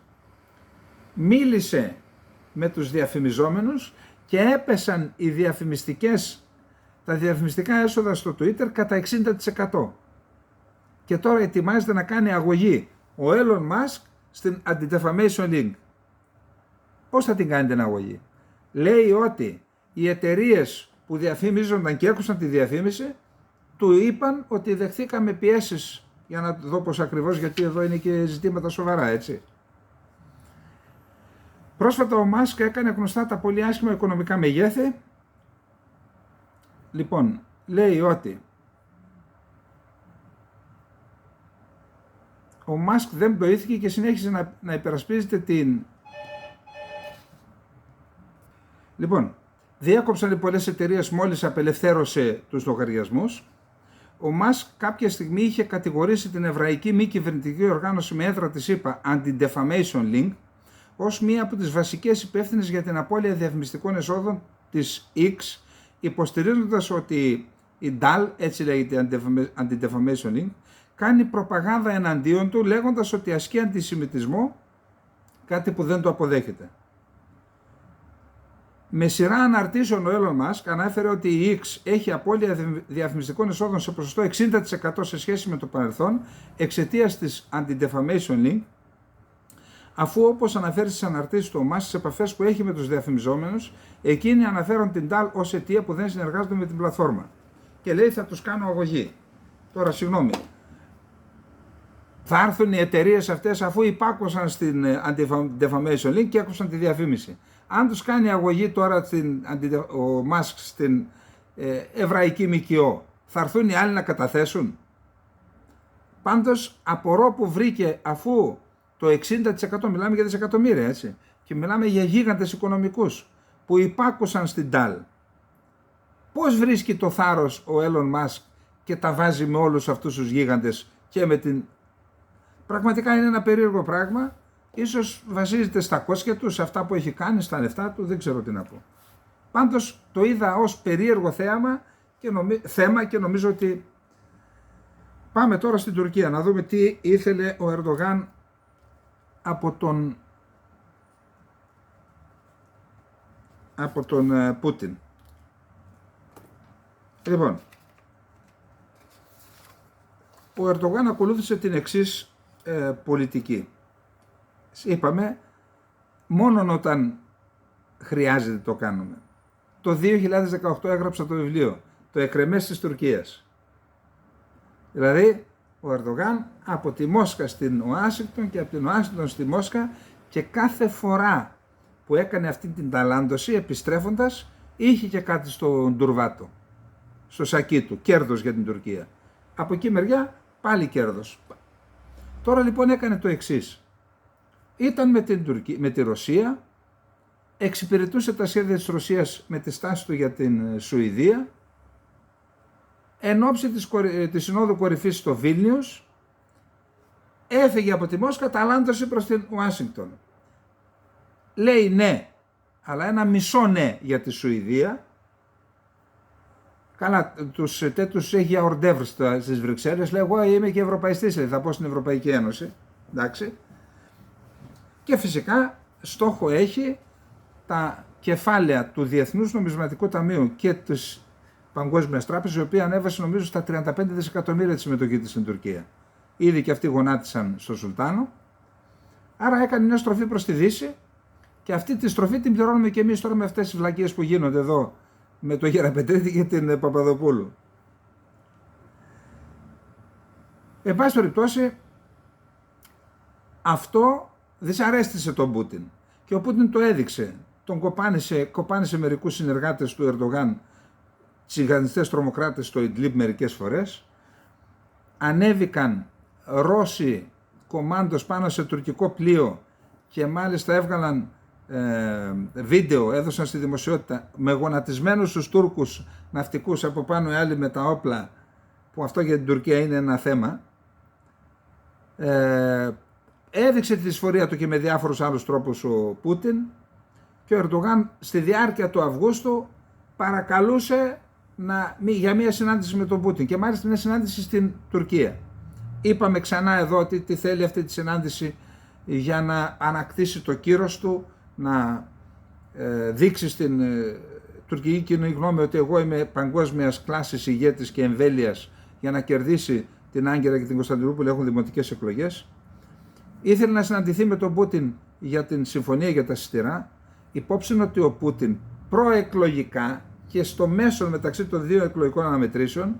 μίλησε με τους διαφημιζόμενους και έπεσαν τα διαφημιστικά έσοδα στο Twitter κατά 60%. Και τώρα ετοιμάζεται να κάνει αγωγή ο Έλλον Musk στην Anti-Defamation Link. Πώς θα την κάνει την αγωγή? Λέει ότι οι εταιρείες που διαφημίζονταν και έκουσαν τη διαφήμιση του είπαν ότι δεχθήκαμε πιέσεις, για να δω πως ακριβώς, γιατί εδώ είναι και ζητήματα σοβαρά, έτσι. Πρόσφατα ο Μάσκ έκανε γνωστά τα πολύ άσχημα οικονομικά μεγέθη. Λοιπόν, λέει ότι ο Μάσκ δεν πτωήθηκε και συνέχισε να υπερασπίζεται την... Λοιπόν, διέκοψαν πολλές εταιρείες μόλις απελευθέρωσε τους λογαριασμούς. Ο Μάσκ κάποια στιγμή είχε κατηγορήσει την εβραϊκή μη κυβερνητική οργάνωση με έδρα της ΗΠΑ, Anti-Defamation Link, ως μία από τις βασικές υπεύθυνες για την απώλεια διαφημιστικών εσόδων της X, υποστηρίζοντας ότι η DAL, έτσι λέγεται Anti-Defamation Link, κάνει προπαγάνδα εναντίον του, λέγοντας ότι ασκεί αντισημιτισμό, κάτι που δεν το αποδέχεται. Με σειρά αναρτήσεων ο Έλλον Μάσκ ανέφερε ότι η X έχει απώλεια διαφημιστικών εσόδων σε ποσοστό 60% σε σχέση με το παρελθόν εξαιτίας της Anti-Defamation Link, αφού όπως αναφέρει στις αναρτήσεις του ο Μάσκ στις επαφές που έχει με τους διαφημιζόμενους, εκείνοι αναφέρουν την DAL ως αιτία που δεν συνεργάζονται με την πλατφόρμα. Και λέει θα τους κάνω αγωγή. Τώρα συγγνώμη. Θα έρθουν οι εταιρείες αυτές αφού υπάκουσαν στην Anti-Defamation Link και έκουσαν τη διαφήμιση. Αν τους κάνει αγωγή τώρα ο Μάσκ στην εβραϊκή ΜΚΟ, θα έρθουν οι άλλοι να καταθέσουν? Πάντως απορώ που βρήκε, αφού το 60%, μιλάμε για δισεκατομμύρια, έτσι, και μιλάμε για γίγαντες οικονομικούς που υπάκουσαν στην DAL. Πώς βρίσκει το θάρρος ο Έλλον Μάσκ και τα βάζει με όλους αυτούς τους γίγαντες και με την... Πραγματικά είναι ένα περίεργο πράγμα. Ίσως βασίζεται στα κόσια του, σε αυτά που έχει κάνει, στα λεφτά του, δεν ξέρω τι να πω. Πάντως το είδα ως περίεργο θέμα και νομίζω ότι πάμε τώρα στην Τουρκία να δούμε τι ήθελε ο Ερντογάν από τον Πούτιν. Λοιπόν, ο Ερντογάν ακολούθησε την εξής πολιτική. Είπαμε, μόνον όταν χρειάζεται το κάνουμε. Το 2018 έγραψα το βιβλίο «Το εκρεμές της Τουρκίας». Δηλαδή, ο Ερντογάν από τη Μόσχα στην Ουάσιγκτον και από την Ουάσιγκτον στη Μόσχα, και κάθε φορά που έκανε αυτή την ταλάντωση επιστρέφοντας είχε και κάτι στο ντουρβάτο, στο σακί του, κέρδος για την Τουρκία. Από εκεί μεριά πάλι κέρδος. Τώρα λοιπόν έκανε το εξής. Ήταν με τη Ρωσία, εξυπηρετούσε τα σχέδια της Ρωσίας με τη στάση του για την Σουηδία, εν ώψη της Συνόδου Κορυφής στο Βίλνιους, έφυγε από τη Μόσχα, ταλάντωσε προς την Ουάσιγκτον. Λέει ναι, αλλά ένα μισό ναι για τη Σουηδία. Καλά, τους έχει για ορντεύρ στις Βρυξέλλες. Λέει, εγώ είμαι και ευρωπαϊστής, θα πω στην Ευρωπαϊκή Ένωση. Εντάξει. Και φυσικά στόχο έχει τα κεφάλαια του Διεθνούς Νομισματικού Ταμείου και της Παγκόσμιας Τράπεζας, η οποία ανέβασε νομίζω στα 35 δισεκατομμύρια τη συμμετοχή της στην Τουρκία. Ήδη και αυτοί γονάτισαν στο Σουλτάνο. Άρα έκανε μια στροφή προς τη Δύση, και αυτή τη στροφή την πληρώνουμε και εμείς τώρα με αυτές τις βλακίες που γίνονται εδώ με το Γεραπετρίτη και την Παπαδοπούλου. Εν πάση περιπτώσει, αυτό δυσαρέστησε τον Πούτιν, και ο Πούτιν το έδειξε. Τον κοπάνισε μερικούς συνεργάτες του Ερντογάν, τσιγανιστές τρομοκράτες στο Ιντλίμπ μερικές φορές. Ανέβηκαν Ρώσοι κομάντος πάνω σε τουρκικό πλοίο και μάλιστα έβγαλαν βίντεο, έδωσαν στη δημοσιότητα με γονατισμένους τους Τούρκους ναυτικούς από πάνω, οι άλλοι με τα όπλα, που αυτό για την Τουρκία είναι ένα θέμα. Έδειξε τη δυσφορία του και με διάφορους άλλους τρόπους ο Πούτιν, και ο Ερντογάν στη διάρκεια του Αυγούστου παρακαλούσε για μια συνάντηση με τον Πούτιν, και μάλιστα μια συνάντηση στην Τουρκία. Είπαμε ξανά εδώ ότι θέλει αυτή τη συνάντηση για να ανακτήσει το κύρος του, να δείξει στην τουρκική κοινή γνώμη ότι εγώ είμαι παγκόσμιας κλάσης ηγέτης και εμβέλειας, για να κερδίσει την Άγκυρα και την Κωνσταντινούπολη, έχουν δημοτικές εκλογές. Ήθελε να συναντηθεί με τον Πούτιν για την συμφωνία για τα σιτηρά. Υπόψη ότι ο Πούτιν προεκλογικά και στο μέσον μεταξύ των δύο εκλογικών αναμετρήσεων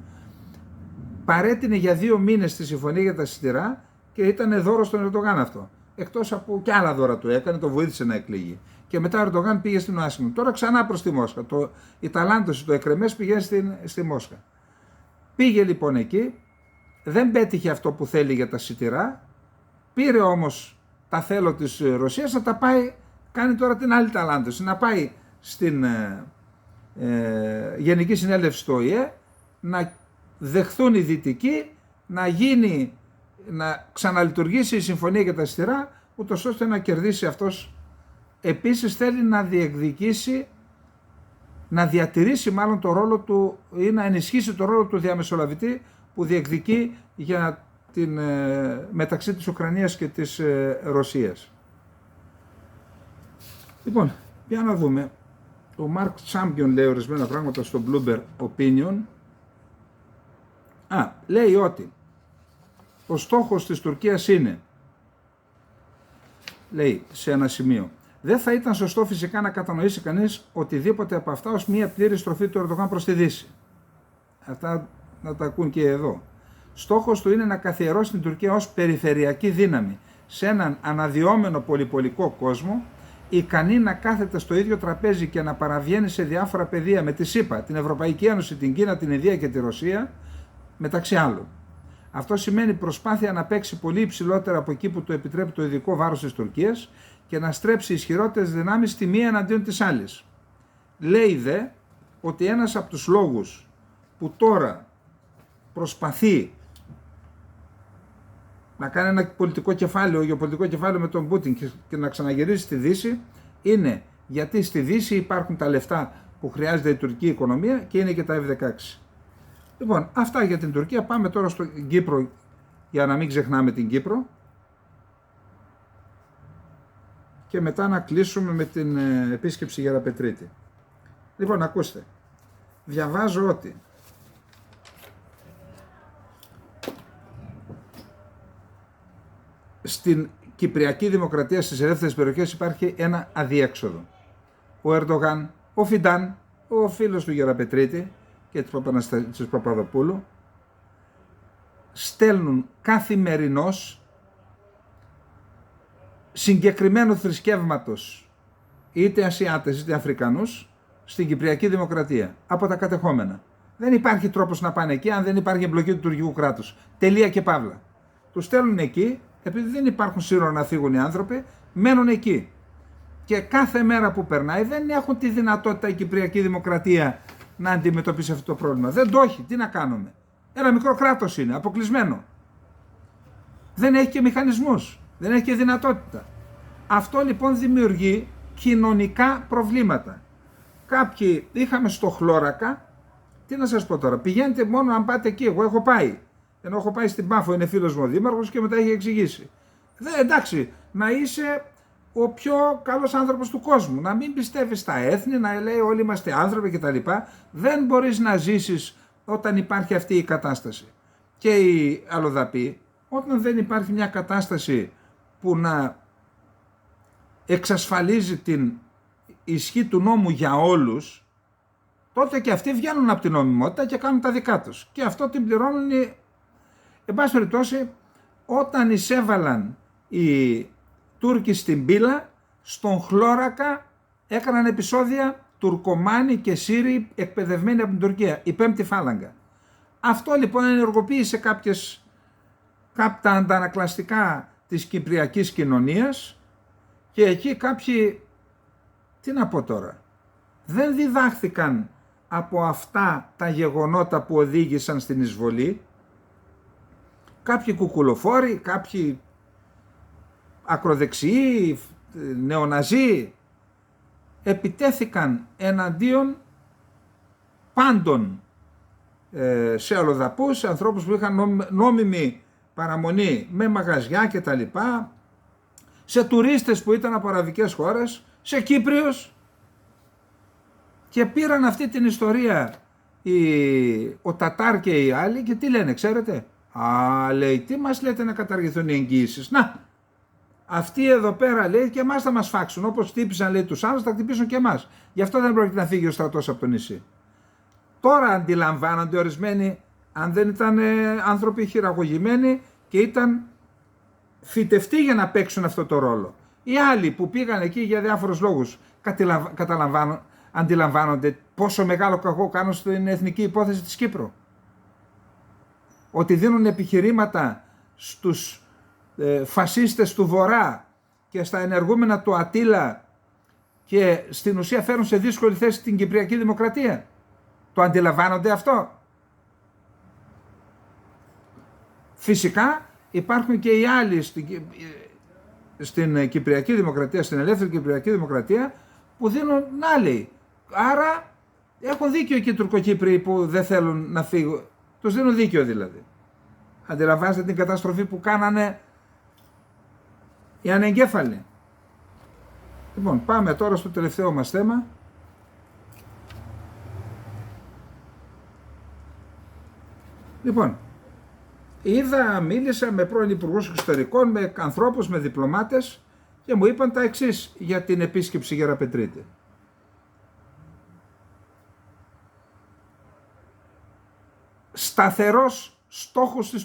παρέτεινε για 2 μήνες τη συμφωνία για τα σιτηρά, και ήταν δώρο στον Ερντογάν αυτό. Εκτός από και άλλα δώρα του έκανε, το βοήθησε να εκλεγεί. Και μετά ο Ερντογάν πήγε στην Ουάσιγκτον. Τώρα ξανά προς τη Μόσχα. Η ταλάντωση, το εκρεμές πηγαίνει στη Μόσχα. Πήγε λοιπόν εκεί, δεν πέτυχε αυτό που θέλει για τα σιτηρά, πήρε όμως τα θέλω της Ρωσίας, να τα πάει, κάνει τώρα την άλλη ταλάντωση, να πάει στην Γενική Συνέλευση του ΟΗΕ, να δεχθούν οι Δυτικοί, να ξαναλειτουργήσει η συμφωνία για τα σιτηρά, ούτως ώστε να κερδίσει αυτός. Επίσης θέλει να διεκδικήσει, να διατηρήσει μάλλον το ρόλο του, ή να ενισχύσει το ρόλο του διαμεσολαβητή που διεκδικεί για την μεταξύ της Ουκρανίας και της Ρωσίας. Λοιπόν, για να δούμε. Ο Μάρκ Τσάμπιον λέει ορισμένα πράγματα στο Bloomberg Opinion. Λέει ότι ο στόχος της Τουρκίας είναι, λέει σε ένα σημείο, δεν θα ήταν σωστό φυσικά να κατανοήσει κανείς οτιδήποτε από αυτά ως μια πλήρη στροφή του Ερντογάν προς τη Δύση. Αυτά να τα ακούν και εδώ. Στόχος του είναι να καθιερώσει την Τουρκία ως περιφερειακή δύναμη σε έναν αναδυόμενο πολυπολικό κόσμο, ικανή να κάθεται στο ίδιο τραπέζι και να παραβγαίνει σε διάφορα πεδία με τη ΣΥΠΑ, την Ευρωπαϊκή Ένωση, την Κίνα, την Ινδία και τη Ρωσία, μεταξύ άλλων. Αυτό σημαίνει προσπάθεια να παίξει πολύ υψηλότερα από εκεί που το επιτρέπει το ειδικό βάρος της Τουρκίας και να στρέψει ισχυρότερες δυνάμεις τη μία εναντίον της άλλης. Λέει δε ότι ένας από τους λόγους που τώρα προσπαθεί να κάνει ένα πολιτικό κεφάλαιο, γεωπολιτικό κεφάλαιο με τον Πούτιν και να ξαναγυρίσει στη Δύση, είναι γιατί στη Δύση υπάρχουν τα λεφτά που χρειάζεται η τουρκική οικονομία και είναι και τα F-16. Λοιπόν, αυτά για την Τουρκία. Πάμε τώρα στην Κύπρο, για να μην ξεχνάμε την Κύπρο, και μετά να κλείσουμε με την επίσκεψη Γεραπετρίτη. Λοιπόν, ακούστε. Διαβάζω ότι στην Κυπριακή Δημοκρατία, στις ελεύθερες περιοχές υπάρχει ένα αδιέξοδο. Ο Ερντογάν, ο Φιντάν, ο φίλος του Γεραπετρίτη και της Παπαδοπούλου στέλνουν καθημερινώς συγκεκριμένου θρησκεύματος, είτε Ασιάτες είτε Αφρικανούς, στην Κυπριακή Δημοκρατία από τα κατεχόμενα. Δεν υπάρχει τρόπος να πάνε εκεί αν δεν υπάρχει εμπλοκή του τουρκικού κράτους. Τελεία και παύλα. Τους στέλνουν εκεί, επειδή δεν υπάρχουν σύνορα να φύγουν οι άνθρωποι, μένουν εκεί. Και κάθε μέρα που περνάει δεν έχουν τη δυνατότητα η Κυπριακή Δημοκρατία να αντιμετωπίσει αυτό το πρόβλημα. Δεν το έχει. Τι να κάνουμε. Ένα μικρό κράτος είναι, αποκλεισμένο. Δεν έχει και μηχανισμούς. Δεν έχει και δυνατότητα. Αυτό λοιπόν δημιουργεί κοινωνικά προβλήματα. Κάποιοι είχαμε στο Χλώρακα, τι να σας πω τώρα, πηγαίνετε μόνο αν πάτε εκεί, εγώ έχω πάει. Ενώ έχω πάει στην Πάφο, είναι φίλος μου ο δήμαρχος και μετά έχει εξηγήσει. Εντάξει, να είσαι ο πιο καλός άνθρωπος του κόσμου, να μην πιστεύεις στα έθνη, να λέει όλοι είμαστε άνθρωποι κτλ. Δεν μπορείς να ζήσεις όταν υπάρχει αυτή η κατάσταση. Και οι αλλοδαποί, όταν δεν υπάρχει μια κατάσταση που να εξασφαλίζει την ισχύ του νόμου για όλους, τότε και αυτοί βγαίνουν από την νομιμότητα και κάνουν τα δικά τους. Και αυτό την πληρώνουν οι... Εν πάση περιπτώσει, όταν εισέβαλαν οι Τούρκοι στην Πύλα, στον Χλώρακα έκαναν επεισόδια Τουρκομάνοι και Σύριοι εκπαιδευμένοι από την Τουρκία, η πέμπτη φάλαγγα. Αυτό λοιπόν ενεργοποίησε κάποια αντανακλαστικά της κυπριακής κοινωνίας και εκεί κάποιοι, τι να πω τώρα, δεν διδάχθηκαν από αυτά τα γεγονότα που οδήγησαν στην εισβολή. Κάποιοι κουκουλοφόροι, κάποιοι ακροδεξιοί, νεοναζί, επιτέθηκαν εναντίον πάντων σε αλλοδαπούς, σε ανθρώπους που είχαν νόμιμη παραμονή με μαγαζιά και τα λοιπά, σε τουρίστες που ήταν από αραβικές χώρες, σε Κύπριους, και πήραν αυτή την ιστορία ο Τατάρ και οι άλλοι και τι λένε, ξέρετε? Λέει, τι μας λέτε να καταργηθούν οι εγγύησεις? Να, αυτοί εδώ πέρα, λέει, και εμάς θα μας φάξουν. Όπως χτύπησαν, λέει, τους άλλους, θα χτυπήσουν και εμάς. Γι' αυτό δεν πρόκειται να φύγει ο στρατός από το νησί. Τώρα αντιλαμβάνονται ορισμένοι, αν δεν ήταν άνθρωποι χειραγωγημένοι και ήταν φυτευτοί για να παίξουν αυτό το ρόλο. Οι άλλοι που πήγαν εκεί για διάφορους λόγους αντιλαμβάνονται πόσο μεγάλο κακό κάνουν στην εθνική υπόθεση της Κύπρου. Ότι δίνουν επιχειρήματα στους φασίστες του Βορρά και στα ενεργούμενα του Ατήλα και στην ουσία φέρουν σε δύσκολη θέση την Κυπριακή Δημοκρατία. Το αντιλαμβάνονται αυτό? Φυσικά υπάρχουν και οι άλλοι στην Κυπριακή Δημοκρατία, στην ελεύθερη Κυπριακή Δημοκρατία, που δίνουν άλλοι. Άρα έχουν δίκιο και οι Τουρκοκύπριοι που δεν θέλουν να φύγουν. Τους δίνουν δίκιο δηλαδή. Αντιλαμβάνεστε την καταστροφή που κάνανε οι ανεγκέφαλοι. Λοιπόν, πάμε τώρα στο τελευταίο μας θέμα. Λοιπόν, μίλησα με πρώην υπουργούς εξωτερικών, με ανθρώπους, με διπλωμάτες και μου είπαν τα εξής για την επίσκεψη Γεραπετρίτη. Σταθερός στόχος της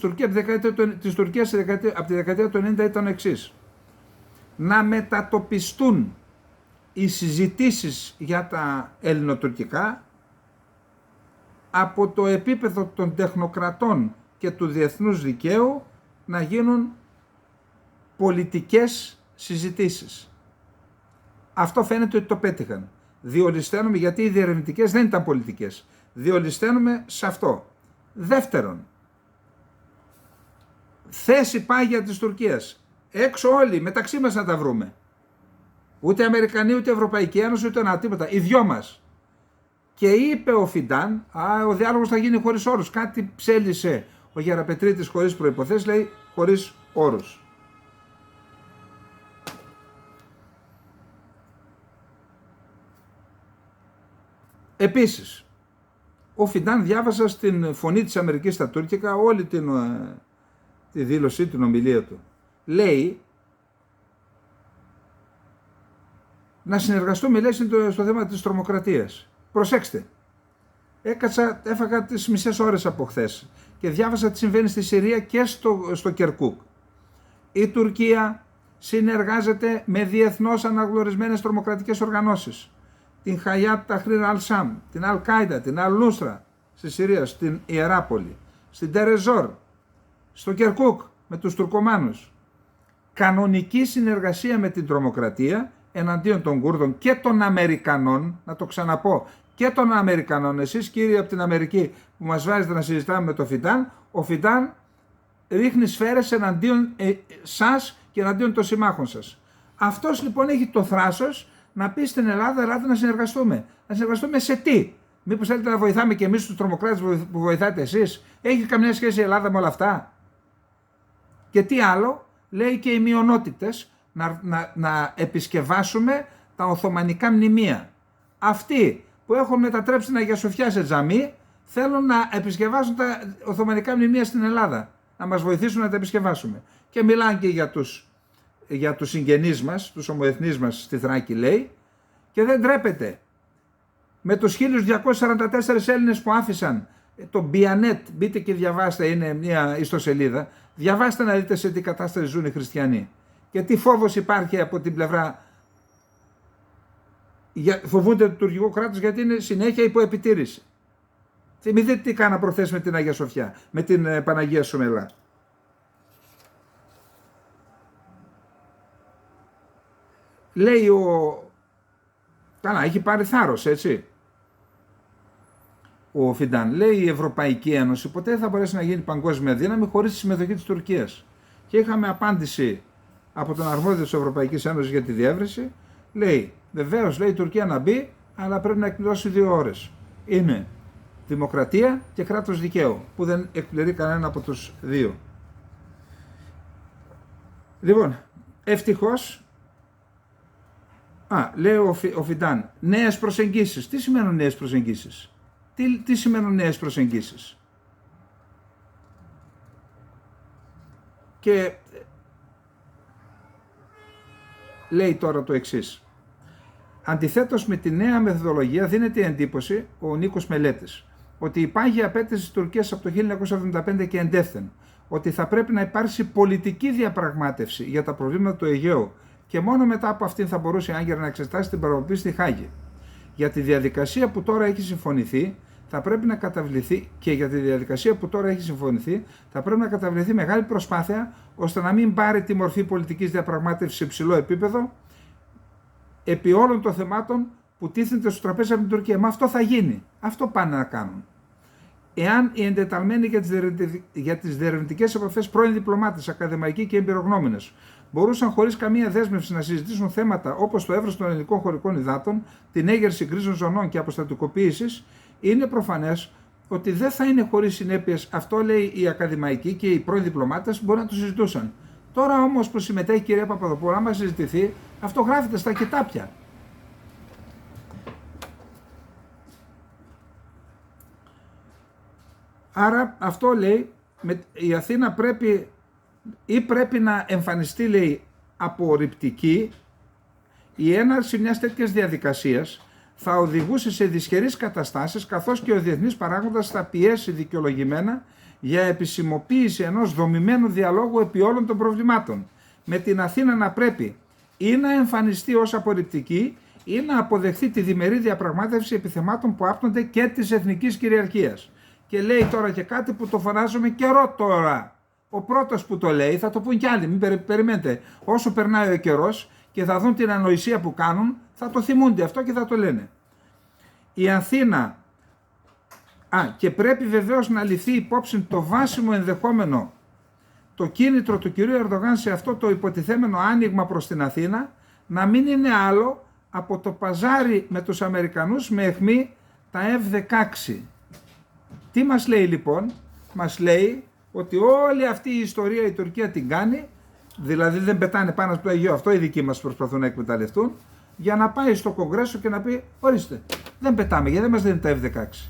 Τουρκίας από τη δεκαετία του 90 ήταν ο εξής: να μετατοπιστούν οι συζητήσεις για τα ελληνοτουρκικά από το επίπεδο των τεχνοκρατών και του διεθνούς δικαίου να γίνουν πολιτικές συζητήσεις. Αυτό φαίνεται ότι το πέτυχαν. Διολυσθαίνουμε, γιατί οι διερευνητικές δεν ήταν πολιτικές. Διολυσθαίνουμε σε αυτό. Δεύτερον, θέση πάγια της Τουρκίας. Έξω όλοι, μεταξύ μας να τα βρούμε. Ούτε Αμερικανοί, ούτε Ευρωπαϊκή Ένωση, ούτε ένα τίποτα. Οι δυο μας. Και είπε ο Φιντάν, ο διάλογος θα γίνει χωρίς όρους. Κάτι ψέλισε ο Γεραπετρίτης χωρίς προϋποθέσεις, λέει χωρίς όρους. Επίσης, ο Φιντάν, διάβασα στην Φωνή της Αμερικής στα τουρκικά όλη τη δήλωσή, την ομιλία του. λέει να συνεργαστούμε, λέει, στο θέμα της τρομοκρατίας. Προσέξτε, έφαγα τις μισές ώρες από χθες και διάβασα τι συμβαίνει στη Συρία και στο Κερκούκ. Η Τουρκία συνεργάζεται με διεθνώς αναγνωρισμένες τρομοκρατικές οργανώσεις. Την Χαγιάτ Ταχρήρ Αλ-Σαμ, την Αλ-Κάιντα, την Αλ-Νούσρα στη Συρία, στην Ιεράπολη, στην Τερεζόρ, στο Κερκούκ με τους Τουρκομάνους. Κανονική συνεργασία με την τρομοκρατία εναντίον των Κούρδων και των Αμερικανών, να το ξαναπώ, και των Αμερικανών. Εσείς κύριοι από την Αμερική που μας βάζετε να συζητάμε με το Φιντάν, ο Φιντάν ρίχνει σφαίρες εναντίον σας και εναντίον των συμμάχων σας. Αυτός λοιπόν έχει το θράσος να πει στην Ελλάδα να συνεργαστούμε. Να συνεργαστούμε σε τι? Μήπως θέλετε να βοηθάμε και εμείς τους τρομοκράτες που βοηθάτε εσείς? Έχει καμιά σχέση η Ελλάδα με όλα αυτά? Και τι άλλο? Λέει και οι μειονότητες να επισκευάσουμε τα Οθωμανικά μνημεία. Αυτοί που έχουν μετατρέψει την Αγία Σοφιά σε τζαμί θέλουν να επισκευάσουν τα Οθωμανικά μνημεία στην Ελλάδα. Να μας βοηθήσουν να τα επισκευάσουμε. Και μιλάνε και για τους συγγενείς μας, τους ομοεθνείς μας στη Θράκη, λέει, και δεν τρέπεται. Με τους 1244 Έλληνες που άφησαν το Μπιανέτ, μπείτε και διαβάστε, είναι μια ιστοσελίδα, διαβάστε να δείτε σε τι κατάσταση ζουν οι χριστιανοί και τι φόβος υπάρχει από την πλευρά. Φοβούνται το τουρκικό κράτος γιατί είναι συνέχεια υπό επιτήρηση. Θυμηθείτε τι κάνα προχθές με την Αγία Σοφιά, με την Παναγία Σουμελά. Λέει καλά, έχει πάρει θάρρος, έτσι. Ο Φιντάν λέει η Ευρωπαϊκή Ένωση ποτέ δεν θα μπορέσει να γίνει παγκόσμια δύναμη χωρίς τη συμμετοχή της Τουρκίας. Και είχαμε απάντηση από τον αρμόδιο της Ευρωπαϊκής Ένωσης για τη διεύρυνση. Λέει, βεβαίως, λέει η Τουρκία να μπει, αλλά πρέπει να εκπληρώσει 2 ώρες. Είναι δημοκρατία και κράτος δικαίου, που δεν εκπληρεί κανένα από τους δύο. Λοιπόν, ευτυχώς, λέει ο Φιντάν, νέες προσεγγίσεις. Τι σημαίνουν νέες προσεγγίσεις? Τι σημαίνουν νέες προσεγγίσεις? Και λέει τώρα το εξής. Αντιθέτως με τη νέα μεθοδολογία δίνεται η εντύπωση, ο Νίκος Μελέτης, ότι υπάρχει απέτηση της Τουρκίας από το 1975 και εντεύθεν, ότι θα πρέπει να υπάρξει πολιτική διαπραγμάτευση για τα προβλήματα του Αιγαίου και μόνο μετά από αυτήν θα μπορούσε η Άγκυρα να εξετάσει την παραπομπή στη Χάγη. Για τη διαδικασία που τώρα έχει συμφωνηθεί, θα πρέπει να καταβληθεί μεγάλη προσπάθεια ώστε να μην πάρει τη μορφή πολιτικής διαπραγμάτευσης σε υψηλό επίπεδο επί όλων των θεμάτων που τίθενται στο τραπέζι από την Τουρκία. Μα αυτό θα γίνει. Αυτό πάνε να κάνουν. Εάν οι εντεταλμένοι για τις διερευνητικές επαφές πρώην διπλωμάτες, ακαδημαϊκοί και εμπειρογνώμονες μπορούσαν χωρίς καμία δέσμευση να συζητήσουν θέματα όπως το εύρος των ελληνικών χωρικών υδάτων, την έγερση γκρίζων ζωνών και αποστατικοποίησης, είναι προφανές ότι δεν θα είναι χωρίς συνέπειες. Αυτό λέει οι ακαδημαϊκοί και οι πρώην διπλωμάτες μπορεί να το συζητούσαν. Τώρα όμως που συμμετέχει η κυρία Παπαδοπούλου, άμα συζητηθεί, αυτό γράφεται στα κοιτάπια. Άρα αυτό λέει, η Αθήνα πρέπει να εμφανιστεί, λέει, απορριπτική. Η έναρξη μιας τέτοιας διαδικασίας θα οδηγούσε σε δυσχερείς καταστάσεις, καθώς και ο διεθνής παράγοντας θα πιέσει δικαιολογημένα για επισημοποίηση ενός δομημένου διαλόγου επί όλων των προβλημάτων, με την Αθήνα να πρέπει ή να εμφανιστεί ως απορριπτική ή να αποδεχθεί τη διμερή διαπραγμάτευση επιθεμάτων που άπτονται και της εθνικής κυριαρχίας. Και λέει τώρα και κάτι που το φωνάζουμε καιρό τώρα. Ο πρώτος που το λέει, θα το πούν κι άλλοι, μην περιμένετε. Όσο περνάει ο καιρός και θα δουν την ανοησία που κάνουν, θα το θυμούνται αυτό και θα το λένε. Η Αθήνα, και πρέπει βεβαίως να ληφθεί υπόψη το βάσιμο ενδεχόμενο, το κίνητρο του κυρίου Ερντογάν σε αυτό το υποτιθέμενο άνοιγμα προς την Αθήνα, να μην είναι άλλο από το παζάρι με τους Αμερικανούς με αιχμή τα F-16. Τι μας λέει λοιπόν? Μας λέει ότι όλη αυτή η ιστορία η Τουρκία την κάνει, δηλαδή δεν πετάνε πάνω στο Αιγαίο, αυτό οι δικοί μας προσπαθούν να εκμεταλλευτούν, για να πάει στο Κογκρέσο και να πει, ορίστε, δεν πετάμε γιατί δεν μας δίνουν τα F-16.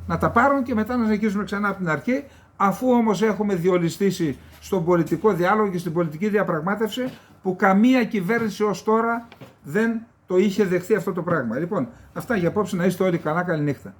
Να τα πάρουν και μετά να συνεχίσουμε ξανά από την αρχή, αφού όμως έχουμε διολυστήσει στον πολιτικό διάλογο και στην πολιτική διαπραγμάτευση, που καμία κυβέρνηση ως τώρα δεν το είχε δεχθεί αυτό το πράγμα. Λοιπόν, αυτά για απόψε, να είστε όλοι καλά, καληνύχτα.